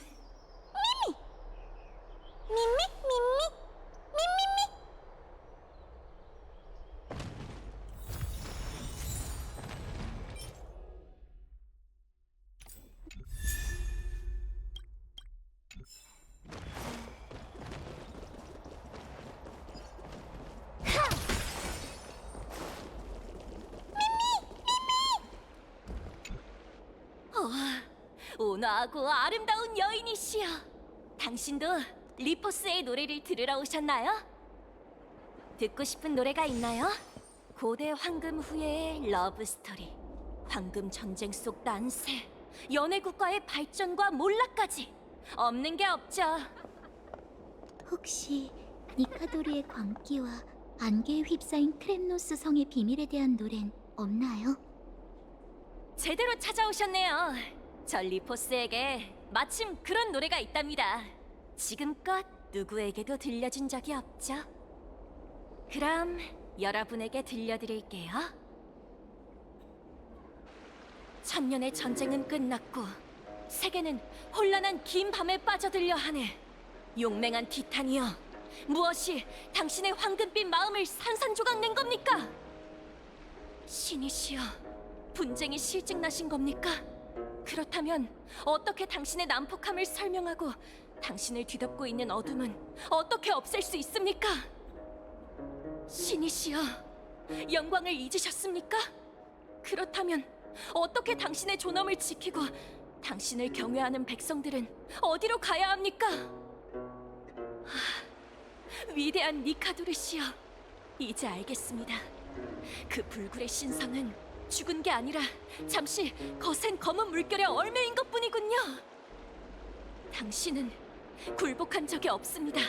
온화하고 아름다운 여인이시여. 당신도 리포스의 노래를 들으러 오셨나요? 듣고 싶은 노래가 있나요? 고대 황금 후예의 러브 스토리, 황금 전쟁 속 난세, 연애 국가의 발전과 몰락까지 없는 게 없죠. 혹시 니카도르의 광기와 안개에 휩싸인 크렘노스 성의 비밀에 대한 노래는 없나요? 제대로 찾아오셨네요. 저 리포스에게 마침 그런 노래가 있답니다. 지금껏 누구에게도 들려준 적이 없죠. 그럼 여러분에게 들려드릴게요. 천년의 전쟁은 끝났고 세계는 혼란한 긴 밤에 빠져들려 하네. 용맹한 티탄이여, 무엇이 당신의 황금빛 마음을 산산조각 낸 겁니까? 신이시여, 분쟁이 실증나신 겁니까? 그렇다면 어떻게 당신의 난폭함을 설명하고 당신을 뒤덮고 있는 어둠은 어떻게 없앨 수 있습니까? 신이시여, 영광을 잊으셨습니까? 그렇다면 어떻게 당신의 존엄을 지키고 당신을 경외하는 백성들은 어디로 가야 합니까? 위대한 니카도르시여, 이제 알겠습니다. 그 불굴의 신성은 죽은 게 아니라 잠시 거센 검은 물결에 얽매인 것뿐이군요. 당신은 굴복한 적이 없습니다.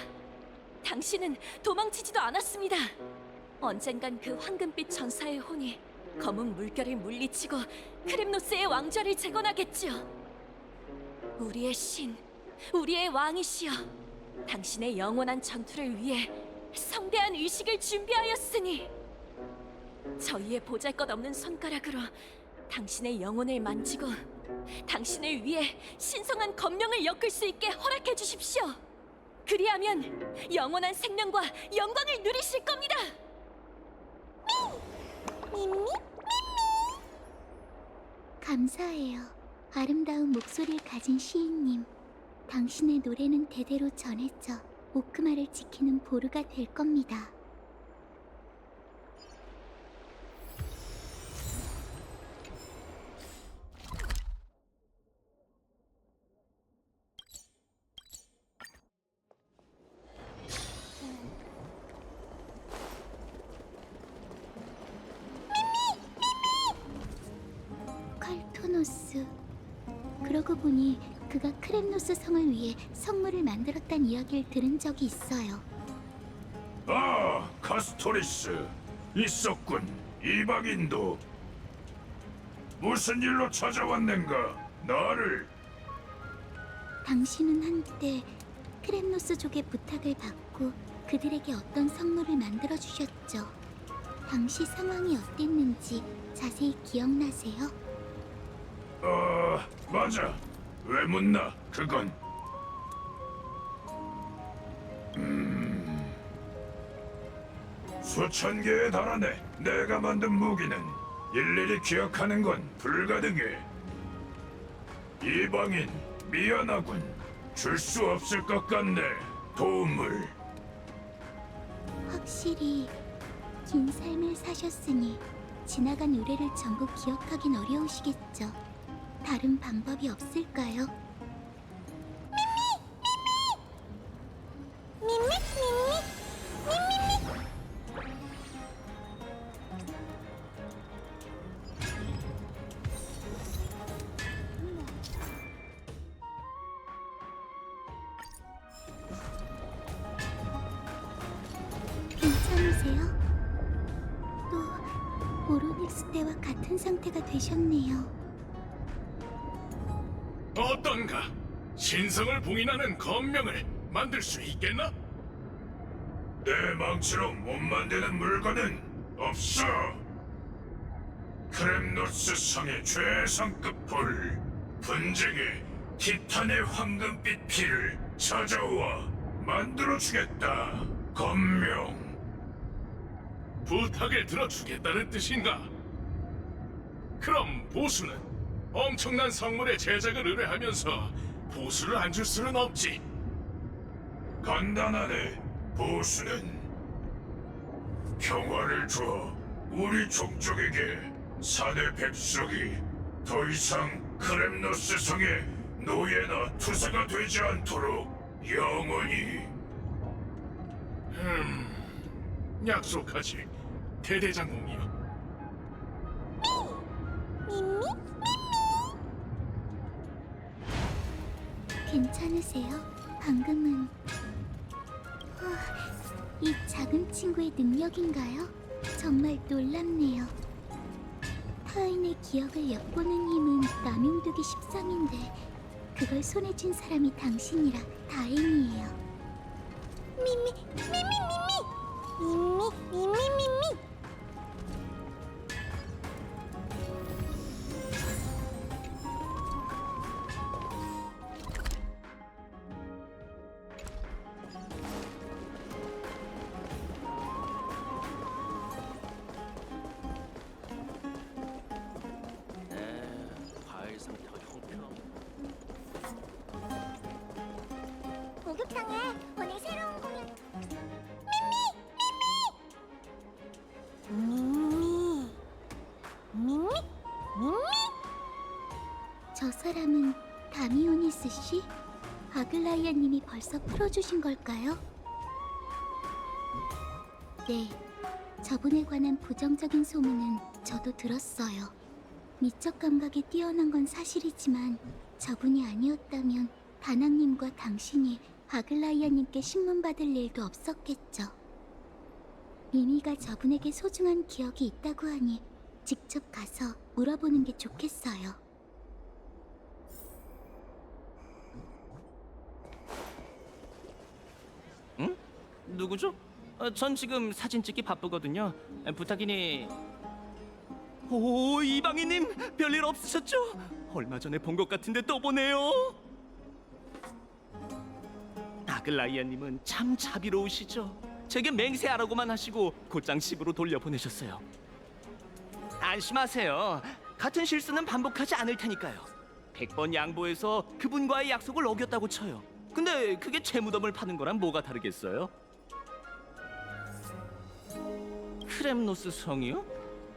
당신은 도망치지도 않았습니다. 언젠간 그 황금빛 전사의 혼이 검은 물결을 물리치고 크렘노스의 왕좌를 재건하겠지요. 우리의 신, 우리의 왕이시여, 당신의 영원한 전투를 위해 성대한 의식을 준비하였으니 저희의 보잘것없는 손가락으로 당신의 영혼을 만지고 당신을 위해 신성한 검령을 엮을 수 있게 허락해 주십시오. 그리하면 영원한 생명과 영광을 누리실 겁니다. 미미? 감사해요. 아름다운 목소리를 가진 시인님. 당신의 노래는 대대로 전해져 오크마를 지키는 보루가 될 겁니다. 칼토노스. 그러고 보니 그가 크렘노스 성을 위해 성물을 만들었단 이야기를 들은 적이 있어요. 아, 카스토리스. 있었군. 이방인도. 무슨 일로 찾아왔는가? 나를. 당신은 한때 크렘노스족의 부탁을 받고 그들에게 어떤 성물을 만들어 주셨죠. 당시 상황이 어땠는지 자세히 기억나세요? 맞아. 왜 묻나? 그건. 수천 개에 달하네. 내가 만든 무기는 일일이 기억하는 건 불가능해. 이방인, 미안하군. 줄 수 없을 것 같네. 도움을. 확실히 긴 삶을 사셨으니 지나간 의뢰를 전부 기억하긴 어려우시겠죠. 다른 방법이 없을까요? 괜찮으세요? 또 오로닉스 때와 같은 상태가 되셨네요. 어떤가? 신성을 봉인하는 검명을 만들 수 있겠나? 내 망치로 못 만드는 물건은 없어. 크렘노스 성의 최상급 불, 분쟁에 티탄의 황금빛 피를 찾아와 만들어주겠다. 검명. 부탁을 들어주겠다는 뜻인가? 그럼 보수는 엄청난 성물의 제작을 의뢰하면서 보수를 안 줄 수는 없지. 간단하네. 보수는 평화를 줘. 우리 종족에게 사내 백성이 더 이상 크렘노스 성의 노예나 투사가 되지 않도록 영원히. 약속하지, 대대장공이여. 괜찮으세요? 방금은 이 작은 친구의 능력인가요? 정말 놀랍네요. 타인의 기억을 엿보는 힘은 남용되기 십상인데 그걸 손에 쥔 사람이 당신이라 다행이에요. 과일 상태가 형편없네. 목욕탕에 오늘 새로운 공연. 저 사람은 다미오니스 씨? 아글라이아 님이 벌써 풀어주신 걸까요? 네, 저분에 관한 부정적인 소문은 저도 들었어요. 미적 감각이 뛰어난 건 사실이지만 저분이 아니었다면 다낭님과 당신이 아글라이아님께 신문받을 일도 없었겠죠. 미미가 저분에게 소중한 기억이 있다고 하니 직접 가서 물어보는 게 좋겠어요. 응? 누구죠? 전 지금 사진 찍기 바쁘거든요. 부탁이니... 오, 이방희님! 별일 없으셨죠? 얼마 전에 본 것 같은데 또 보네요. 아글라이아님은 참 자비로우시죠. 제게 맹세하라고만 하시고 곧장 집으로 돌려보내셨어요. 안심하세요. 같은 실수는 반복하지 않을 테니까요. 100번 양보해서 그분과의 약속을 어겼다고 쳐요. 근데 그게 제 무덤을 파는 거랑 뭐가 다르겠어요? 크렘노스 성이요?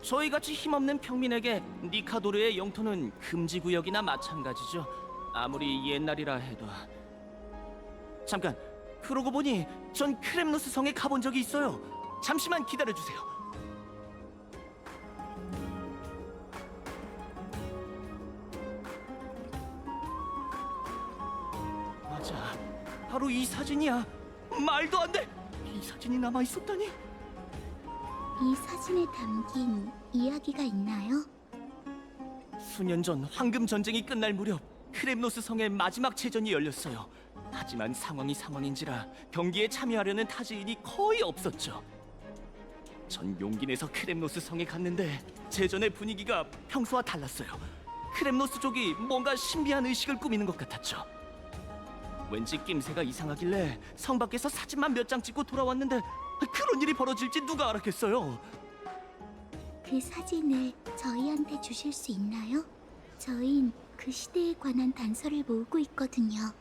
저희같이 힘없는 평민에게 니카도르의 영토는 금지구역이나 마찬가지죠. 아무리 옛날이라 해도. 잠깐, 그러고 보니 전 크렘노스 성에 가본 적이 있어요. 잠시만 기다려주세요. 맞아, 바로 이 사진이야. 말도 안 돼! 이 사진이 남아있었다니. 이 사진에 담긴 이야기가 있나요? 수년 전 황금 전쟁이 끝날 무렵 크렘노스 성의 마지막 체전이 열렸어요. 하지만 상황인지라 경기에 참여하려는 타지인이 거의 없었죠. 전 용기 내서 크렘노스 성에 갔는데 제전의 분위기가 평소와 달랐어요. 크렘노스족이 뭔가 신비한 의식을 꾸미는 것 같았죠. 왠지 낌새가 이상하길래 성 밖에서 사진만 몇 장 찍고 돌아왔는데 그런 일이 벌어질지 누가 알았겠어요. 그 사진을 저희한테 주실 수 있나요? 저흰 그 시대에 관한 단서를 모으고 있거든요.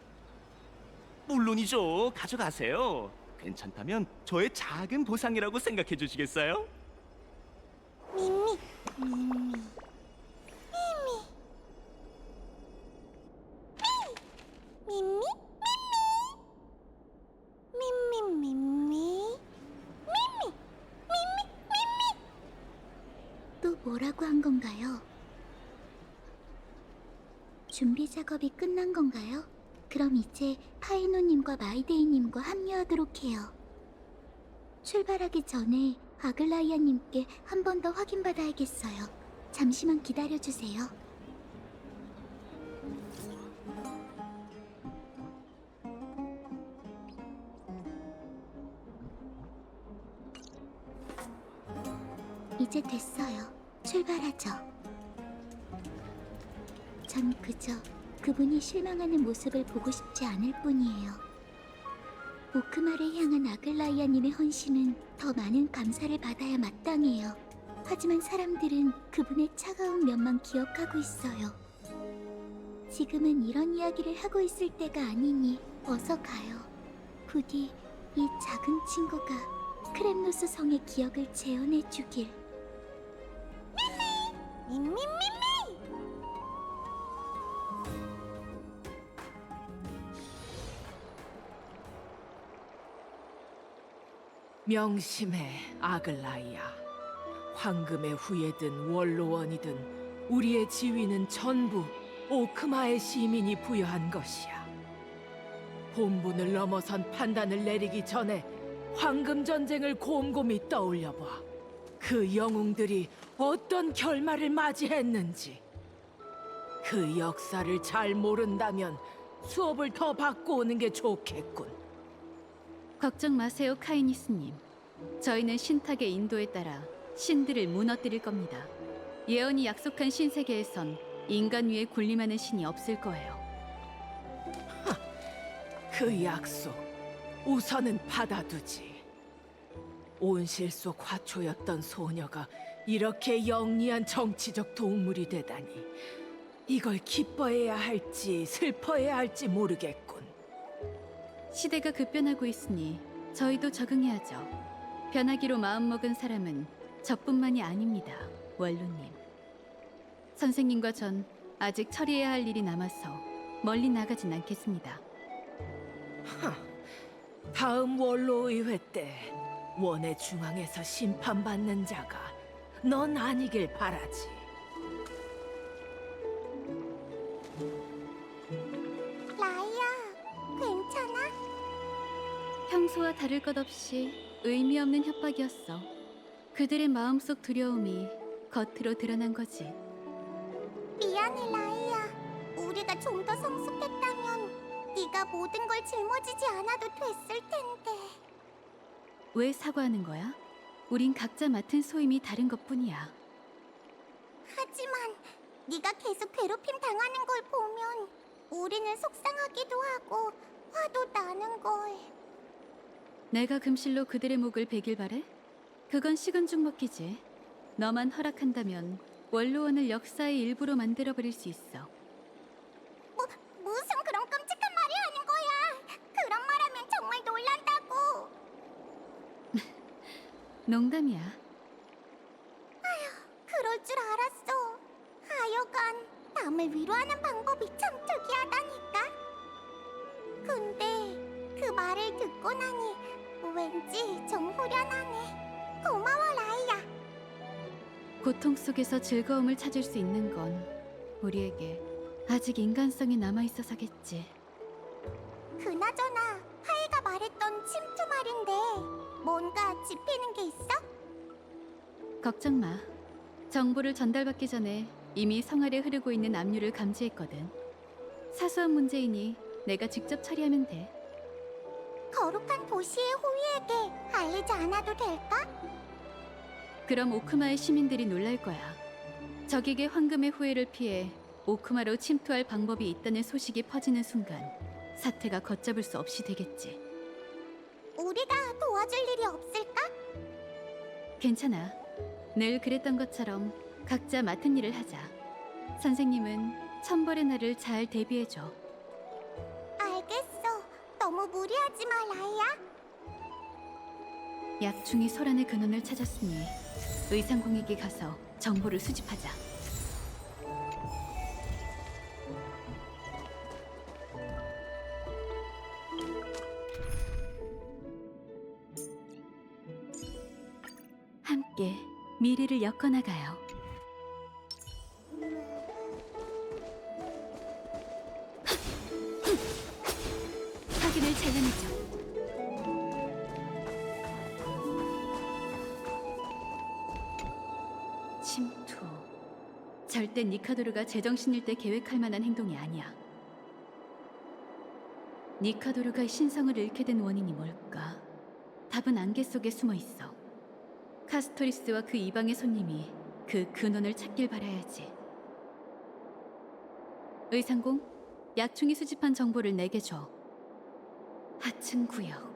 물론이죠. 가져가세요. 괜찮다면 저의 작은 보상이라고 생각해 주시겠어요? 미미, 미미, 또 뭐라고 한 건가요? 준비 작업이 끝난 건가요? 그럼 이제 파이노님과 마이데이님과 합류하도록 해요. 출발하기 전에 아글라이아님께 한 번 더 확인받아야겠어요. 잠시만 기다려주세요. 이제 됐어요. 출발하죠. 전 그저 그분이 실망하는 모습을 보고 싶지 않을 뿐이에요. 오크마를 향한 아글라이아님의 헌신은 더 많은 감사를 받아야 마땅해요. 하지만 사람들은 그분의 차가운 면만 기억하고 있어요. 지금은 이런 이야기를 하고 있을 때가 아니니 어서 가요. 부디 이 작은 친구가 크렘노스 성의 기억을 재현해 주길. 미미. 명심해, 아글라이아. 황금의 후예든 원로원이든 우리의 지위는 전부 오크마의 시민이 부여한 것이야. 본분을 넘어선 판단을 내리기 전에 황금 전쟁을 곰곰이 떠올려봐. 그 영웅들이 어떤 결말을 맞이했는지. 그 역사를 잘 모른다면 수업을 더 받고 오는 게 좋겠군. 걱정 마세요, 카이니스님. 저희는 신탁의 인도에 따라 신들을 무너뜨릴 겁니다. 예언이 약속한 신세계에선 인간 위에 군림하는 신이 없을 거예요. 그 약속 우선은 받아두지. 온실 속 화초였던 소녀가 이렇게 영리한 정치적 동물이 되다니. 이걸 기뻐해야 할지 슬퍼해야 할지 모르겠군. 시대가 급변하고 있으니 저희도 적응해야죠. 변하기로 마음먹은 사람은 저뿐만이 아닙니다, 원로님. 선생님과 전 아직 처리해야 할 일이 남아서 멀리 나가진 않겠습니다. 다음 원로의회 때 원의 중앙에서 심판받는 자가 넌 아니길 바라지. 라이아, 괜찮아? 평소와 다를 것 없이 의미 없는 협박이었어. 그들의 마음속 두려움이 겉으로 드러난 거지. 미안해, 라이아. 우리가 좀 더 성숙했다면 네가 모든 걸 짊어지지 않아도 됐을 텐데. 왜 사과하는 거야? 우린 각자 맡은 소임이 다른 것뿐이야. 하지만 네가 계속 괴롭힘 당하는 걸 보면 우리는 속상하기도 하고 화도 나는 걸. 내가 금실로 그들의 목을 베길 바래? 그건 식은 죽 먹기지. 너만 허락한다면 원로원을 역사의 일부로 만들어버릴 수 있어. 무슨 그런 끔찍한 말이 하는 거야? 그런 말하면 정말 놀란다고. 농담이야. 그럴 줄 알았어. 하여간 남을 위로하는 방법이 참 특이하다니까. 근데 그 말을 듣고 나니 왠지 좀 후련하네. 고마워, 라이야. 고통 속에서 즐거움을 찾을 수 있는 건 우리에게 아직 인간성이 남아있어서겠지. 그나저나 하이가 말했던 침투 말인데 뭔가 짚히는 게 있어? 걱정 마. 정보를 전달받기 전에 이미 성 아래 흐르고 있는 압류를 감지했거든. 사소한 문제이니 내가 직접 처리하면 돼. 거룩한 도시의 호위에게 알리지 않아도 될까? 그럼 오크마의 시민들이 놀랄 거야. 적에게 황금의 후예를 피해 오크마로 침투할 방법이 있다는 소식이 퍼지는 순간 사태가 걷잡을 수 없이 되겠지. 우리가 도와줄 일이 없을까? 괜찮아. 늘 그랬던 것처럼 각자 맡은 일을 하자. 선생님은 천벌의 날을 잘 대비해줘. 알겠어. 너무 무리하지 마, 라이야. 약중이 소란의 근원을 찾았으니 의상공에게 가서 정보를 수집하자. 함께 미래를 엮어나가요. 확인을 잘라내죠. 침투. 절대 니카도르가 제정신일 때 계획할 만한 행동이 아니야. 니카도르가 신성을 잃게 된 원인이 뭘까? 답은 안개 속에 숨어 있어. 카스토리스와 그 이방의 손님이 그 근원을 찾길 바라야지. 의상공, 약충이 수집한 정보를 내게 줘. 하층 구역.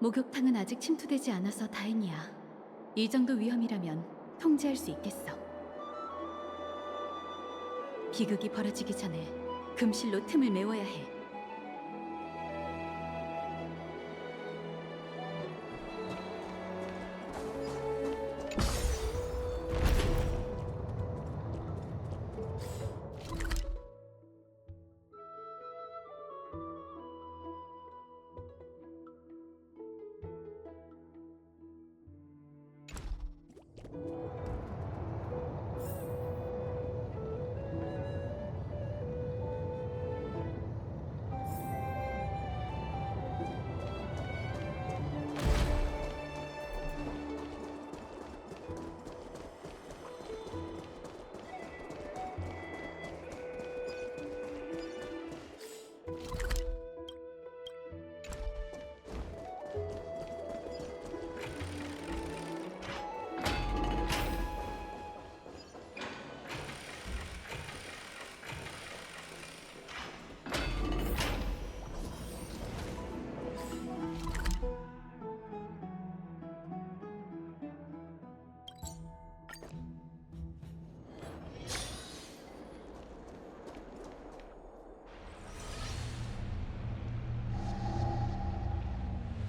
목욕탕은 아직 침투되지 않아서 다행이야. 이 정도 위험이라면 통제할 수 있겠어. 비극이 벌어지기 전에 금실로 틈을 메워야 해.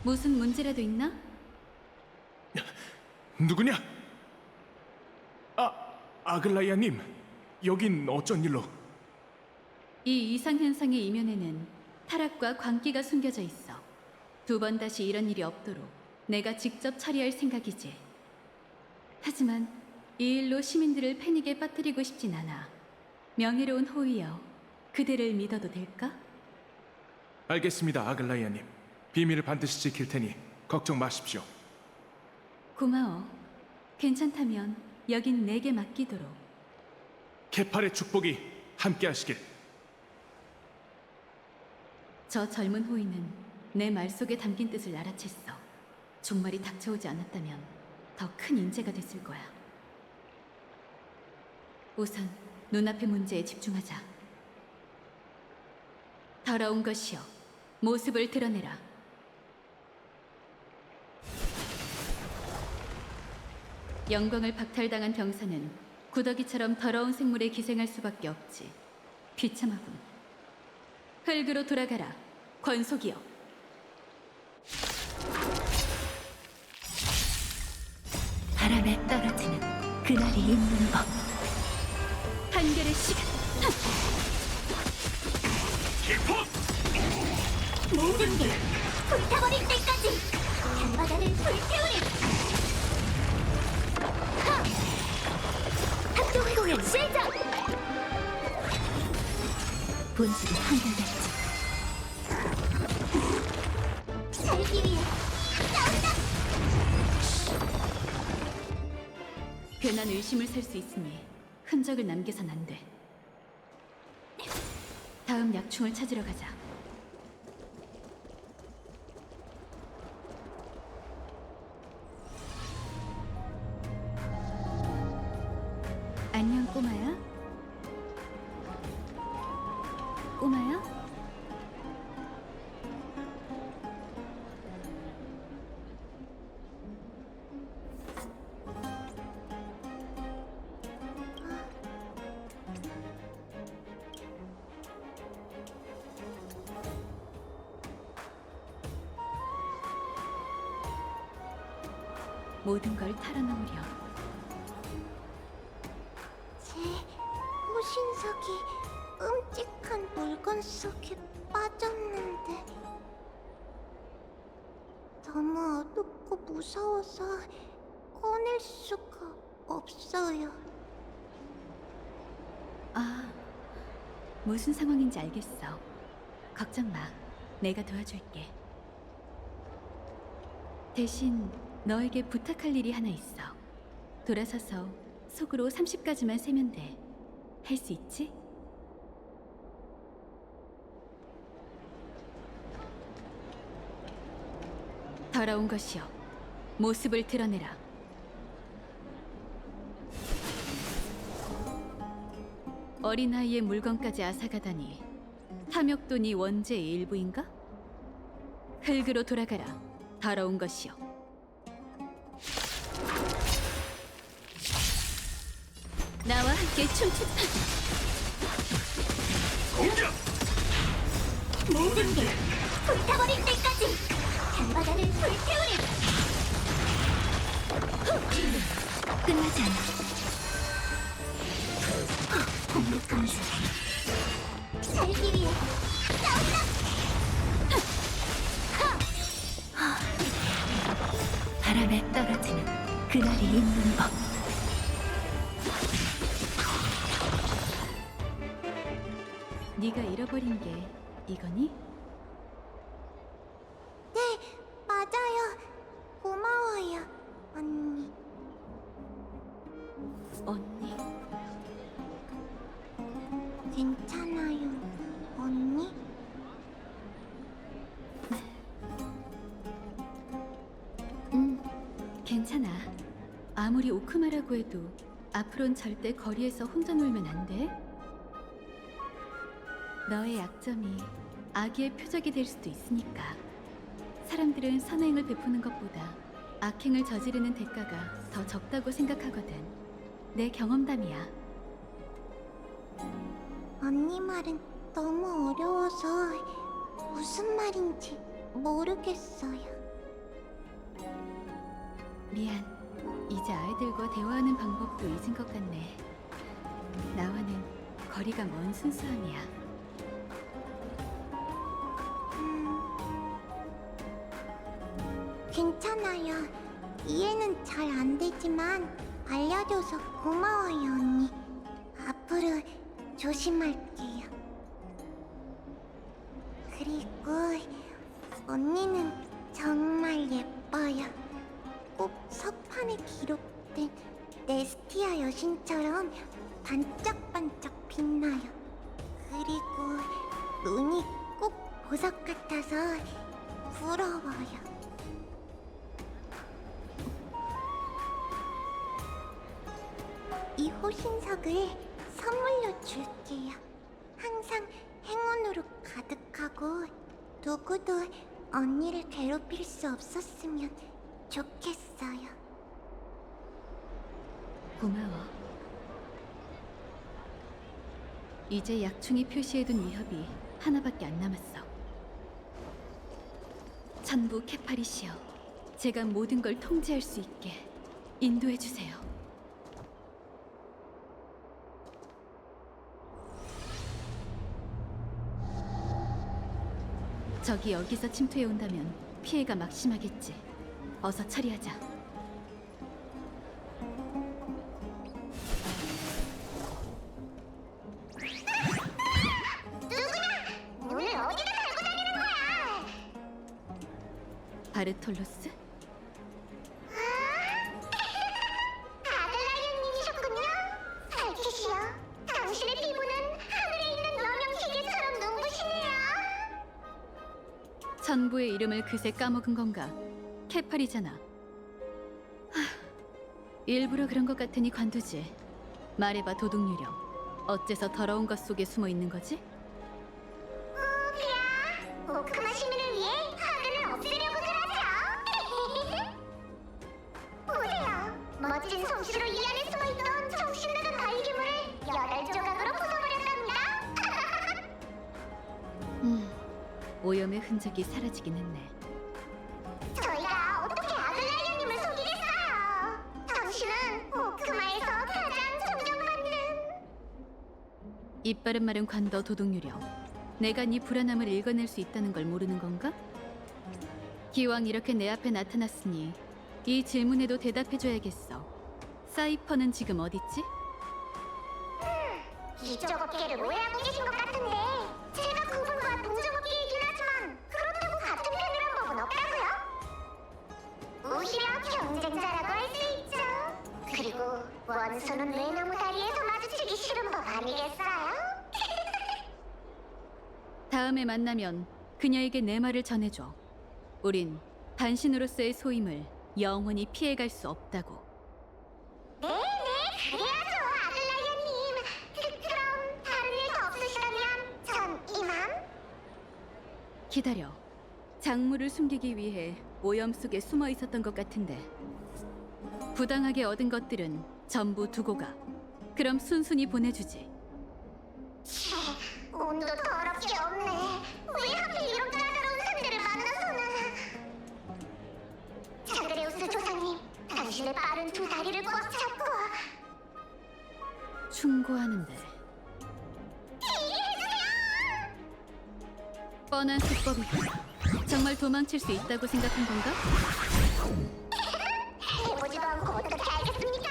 무슨 문제라도 있나? 누구냐? 아글라이아님, 여긴 어쩐 일로? 이 이상현상의 이면에는 타락과 광기가 숨겨져 있어. 두 번 다시 이런 일이 없도록 내가 직접 처리할 생각이지. 하지만 이 일로 시민들을 패닉에 빠뜨리고 싶진 않아. 명예로운 호위여, 그대를 믿어도 될까? 알겠습니다, 아글라이아님. 비밀을 반드시 지킬 테니 걱정 마십시오. 고마워. 괜찮다면 여긴 내게 맡기도록. 케팔의 축복이 함께하시길. 저 젊은 호위는 내 말 속에 담긴 뜻을 알아챘어. 종말이 닥쳐오지 않았다면 더 큰 인재가 됐을 거야. 우선 눈앞의 문제에 집중하자. 더러운 것이여, 모습을 드러내라. 영광을 박탈당한 병사는 구더기처럼 더러운 생물에 기생할 수밖에 없지. 비참하군. 흙으로 돌아가라. 권속이여. 바람에 떨어지는 그날이 있는 법. 한결의 시간. 모든 게 불타버릴 때까지 바다를 불태우리. 합동공연 시작. 본질이 한결같지. 살기 위해 싸운다. 괜한 의심을 살 수 있으니 흔적을 남겨선 안 돼. 다음 약충을 찾으러 가자. 안녕, 꼬마야. 꼬마야? 모든 걸 털어놓으려. 제 호신석이 끔찍한 물건 속에 빠졌는데 너무 어둡고 무서워서 꺼낼 수가 없어요. 아, 무슨 상황인지 알겠어. 걱정 마. 내가 도와줄게. 대신 너에게 부탁할 일이 하나 있어. 돌아서서 속으로 30까지만 세면 돼. 할 수 있지? 더러운 것이여, 모습을 드러내라. 어린아이의 물건까지 앗아가다니 탐욕도 네 원죄의 일부인가? 흙으로 돌아가라. 더러운 것이여. 나와 함께 춤추자. 공격! 모든 게 불타버릴 때까지 바다를 불태우리. 끝나지 않아. 공격 감지. 살기 위해 싸운다. 바람에 떨어지는 그날이 있는 법. 네가 잃어버린 게 이거니? 네, 맞아요. 고마워요, 언니. 언니? 괜찮아요, 언니? 괜찮아. 아무리 오크마라고 해도 앞으로는 절대 거리에서 혼자 놀면 안 돼. 너의 약점이 악의 표적이 될 수도 있으니까. 사람들은 선행을 베푸는 것보다 악행을 저지르는 대가가 더 적다고 생각하거든. 내 경험담이야. 언니 말은 너무 어려워서 무슨 말인지 모르겠어요. 미안. 이제 아이들과 대화하는 방법도 잊은 것 같네. 나와는 거리가 먼 순수함이야. 괜찮아요. 이해는 잘 안 되지만 알려줘서 고마워요, 언니. 앞으로 조심할게요. 그리고 언니는 정말 예뻐요. 꼭 서판에 기록된 네스티아 여신처럼 반짝반짝 빛나요. 그리고 눈이 꼭 보석 같아서 부러워요. 이 호신석을 선물로 줄게요. 항상 행운으로 가득하고 누구도 언니를 괴롭힐 수 없었으면 좋겠어요. 고마워. 이제 약충이 표시해둔 위협이 하나밖에 안 남았어. 천부 케파리시여, 제가 모든 걸 통제할 수 있게 인도해 주세요. 적이 여기서 침투해 온다면 피해가 막심하겠지. 어서 처리하자. 눈을 어디다 달고 다니는 거야? 바르톨로스? 아들라이언님이셨군요. 살키시여, 당신의 피부는 하늘에 있는 여명 시계처럼 눈부시네요. 천부의 이름을 그새 까먹은 건가? 케팔이잖아. 일부러 그런 것 같으니 관두지. 말해봐, 도둑유령. 어째서 더러운 것 속에 숨어 있는 거지? 오크마 시민을 위해 화근을 없애려고 그러죠. 보세요, 멋진 솜씨로 이 안에 숨어있던 정신나간 바위괴물을 8조각으로 부숴버렸답니다. 오염의 흔적이 사라지긴 했네. 저희가 어떻게 아들라이언님을 속이겠어요? 당신은 오크마에서 가장 존경받는... 이빠른 말은 관둬, 도둑유령. 내가 네 불안함을 읽어낼 수 있다는 걸 모르는 건가? 기왕 이렇게 내 앞에 나타났으니 이 질문에도 대답해줘야겠어. 사이퍼는 지금 어딨지? 이쪽 업계를 오해하고 계신 것 같은데, 제가 그분과 동종 업계이긴 하지만 그렇다고 같은 편을 한 법은 없다고요? 오히려 경쟁자라고 할 수 있죠. 그리고 원수는 외나무 다리에서 마주치기 싫은 법 아니겠어요? 다음에 만나면 그녀에게 내 말을 전해줘. 우린 반신으로서의 소임을 영원히 피해갈 수 없다고. 네네, 그래야죠, 아들라이언님. 그럼 다른 일 더 없으시다면 전 이만. 기다려. 작물을 숨기기 위해 오염 속에 숨어 있었던 것 같은데. 부당하게 얻은 것들은 전부 두고 가. 그럼 순순히 보내주지. 운도 더럽게 없네. 왜 하필 이런 까다로운 상대를 만나서는. 자그레우스 조상님, 당신의 빠른 두 다리를 꽉 잡고 충고하는데. 뻔한 수법이다. 정말 도망칠 수 있다고 생각한 건가? 해보지도 않고 어떻게 알겠습니까?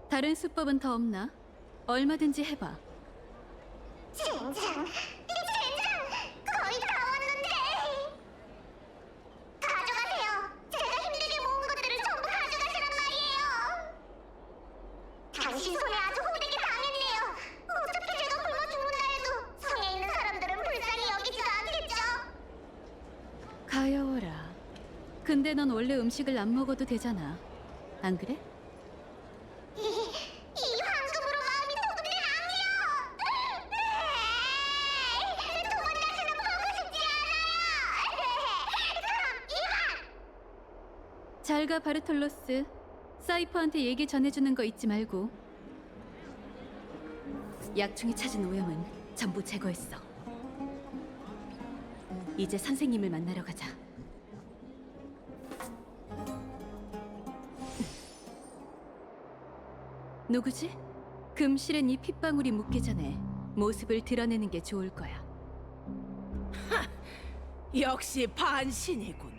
다른 수법은 더 없나? 얼마든지 해봐. 젠장, 거의 다 왔는데. 가져가세요. 제가 힘들게 모은 것들을 전부 가져가시란 말이에요. 당신 손에 아주 호되게 당했네요. 어차피 제가 굶어 죽는다 해도 성에 있는 사람들은 불쌍히 여기지도 않겠죠. 가여워라. 근데 넌 원래 음식을 안 먹어도 되잖아. 안 그래? 이 황금으로 마음이 도둑된 악이요. 두 번 다시는 보고 싶지 않아요. 그럼 이만. 잘 가, 바르톨로스. 사이퍼한테 얘기 전해주는 거 잊지 말고. 약충이 찾은 오염은 전부 제거했어. 이제 선생님을 만나러 가자. 누구지? 금실엔 이 핏방울이 묻기 전에 모습을 드러내는 게 좋을 거야. 역시 반신이군.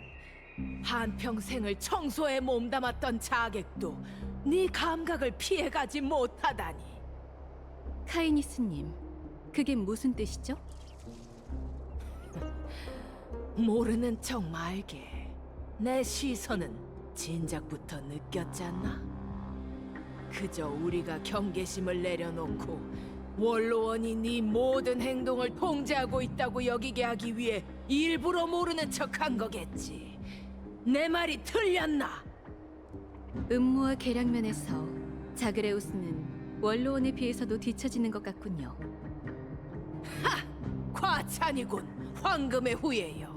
한평생을 청소에 몸담았던 자객도 네 감각을 피해가지 못하다니. 카이니스님, 그게 무슨 뜻이죠? 모르는 척 말게. 내 시선은 진작부터 느꼈잖아. 그저 우리가 경계심을 내려놓고 원로원이 네 모든 행동을 통제하고 있다고 여기게 하기 위해 일부러 모르는 척한 거겠지. 내 말이 틀렸나? 음모와 계량면에서 자그레우스는 원로원에 비해서도 뒤처지는 것 같군요. 과찬이군. 황금의 후예여.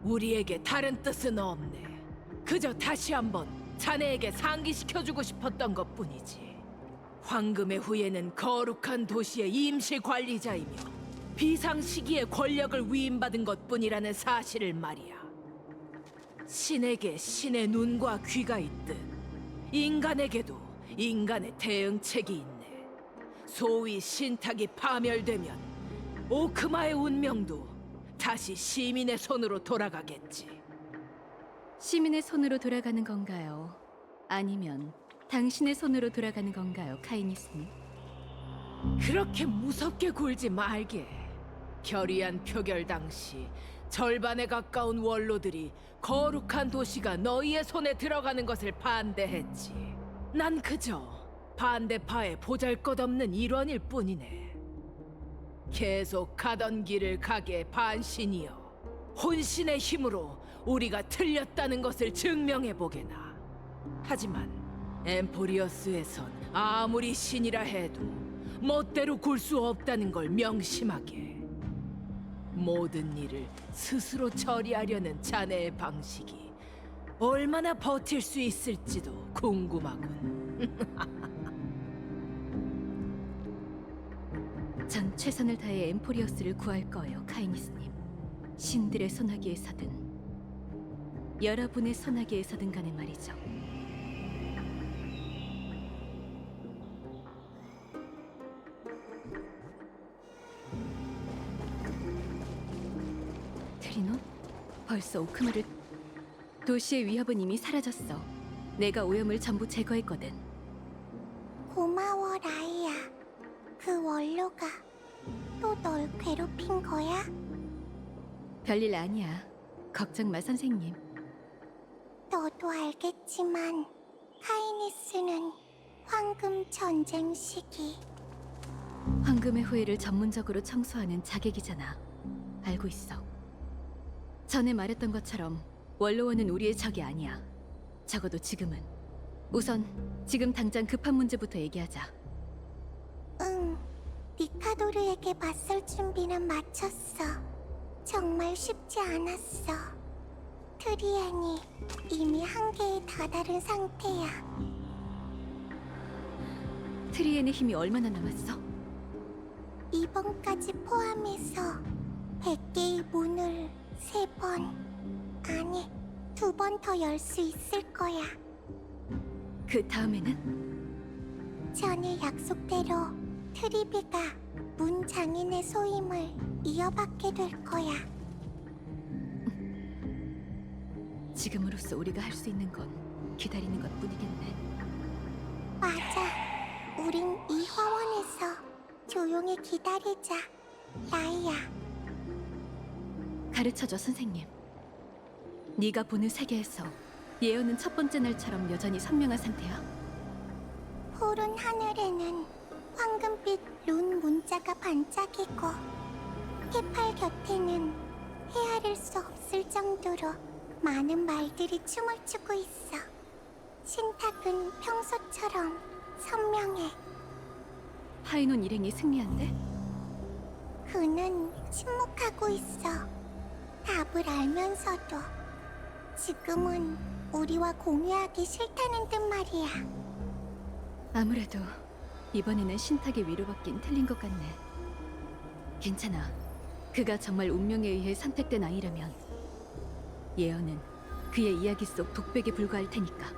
우리에게 다른 뜻은 없네. 그저 다시 한번 자네에게 상기시켜주고 싶었던 것뿐이지. 황금의 후예는 거룩한 도시의 임시 관리자이며 비상시기에 권력을 위임받은 것뿐이라는 사실을 말이야. 신에게 신의 눈과 귀가 있듯 인간에게도 인간의 대응책이 있네. 소위 신탁이 파멸되면 오크마의 운명도 다시 시민의 손으로 돌아가겠지. 시민의 손으로 돌아가는 건가요? 아니면 당신의 손으로 돌아가는 건가요, 카이니스님? 그렇게 무섭게 굴지 말게. 결의안 표결 당시 절반에 가까운 원로들이 거룩한 도시가 너희의 손에 들어가는 것을 반대했지. 난 그저 반대파의 보잘것없는 일원일 뿐이네. 계속 가던 길을 가게 반신이여. 혼신의 힘으로 우리가 틀렸다는 것을 증명해보게나. 하지만 엠포리어스에선 아무리 신이라 해도 멋대로 굴 수 없다는 걸 명심하게. 모든 일을 스스로 처리하려는 자네의 방식이 얼마나 버틸 수 있을지도 궁금하군. 전 최선을 다해 엠포리어스를 구할 거예요, 카이니스님. 신들의 소나기에서든 여러분의 소나기에서든 간에 말이죠. 트리논? 벌써 오크마를... 도시의 위협은 이미 사라졌어. 내가 오염을 전부 제거했거든. 고마워, 라이야. 그 원로가 또 널 괴롭힌 거야? 별일 아니야. 걱정 마, 선생님. 너도 알겠지만 카이니스는 황금 전쟁 시기 황금의 후예를 전문적으로 청소하는 자객이잖아. 알고 있어. 전에 말했던 것처럼 원로원은 우리의 적이 아니야. 적어도 지금은. 우선 지금 당장 급한 문제부터 얘기하자. 응, 니카도르에게 맞설 준비는 마쳤어. 정말 쉽지 않았어. 트리안이 이미 한계에 다다른 상태야. 트리엔의 힘이 얼마나 남았어? 이번까지 포함해서 100개의 문을 3번, 아니 2번 더 열 수 있을 거야. 그 다음에는? 전에 약속대로 트리비가 문 장인의 소임을 이어받게 될 거야. 지금으로서 우리가 할 수 있는 건 기다리는 것뿐이겠네. 맞아. 우린 이 화원에서 조용히 기다리자, 라이야. 가르쳐줘, 선생님. 네가 보는 세계에서 예언은 첫 번째 날처럼 여전히 선명한 상태야? 푸른 하늘에는 황금빛 룬 문자가 반짝이고 해팔 곁에는 헤아릴 수 없을 정도로 많은 말들이 춤을 추고 있어. 신탁은 평소처럼 선명해. 파이논 일행이 승리한대? 그는 침묵하고 있어. 답을 알면서도 지금은 우리와 공유하기 싫다는 듯 말이야. 아무래도 이번에는 신탁의 위로받긴 틀린 것 같네. 괜찮아. 그가 정말 운명에 의해 선택된 아이라면 예언은 그의 이야기 속 독백에 불과할 테니까.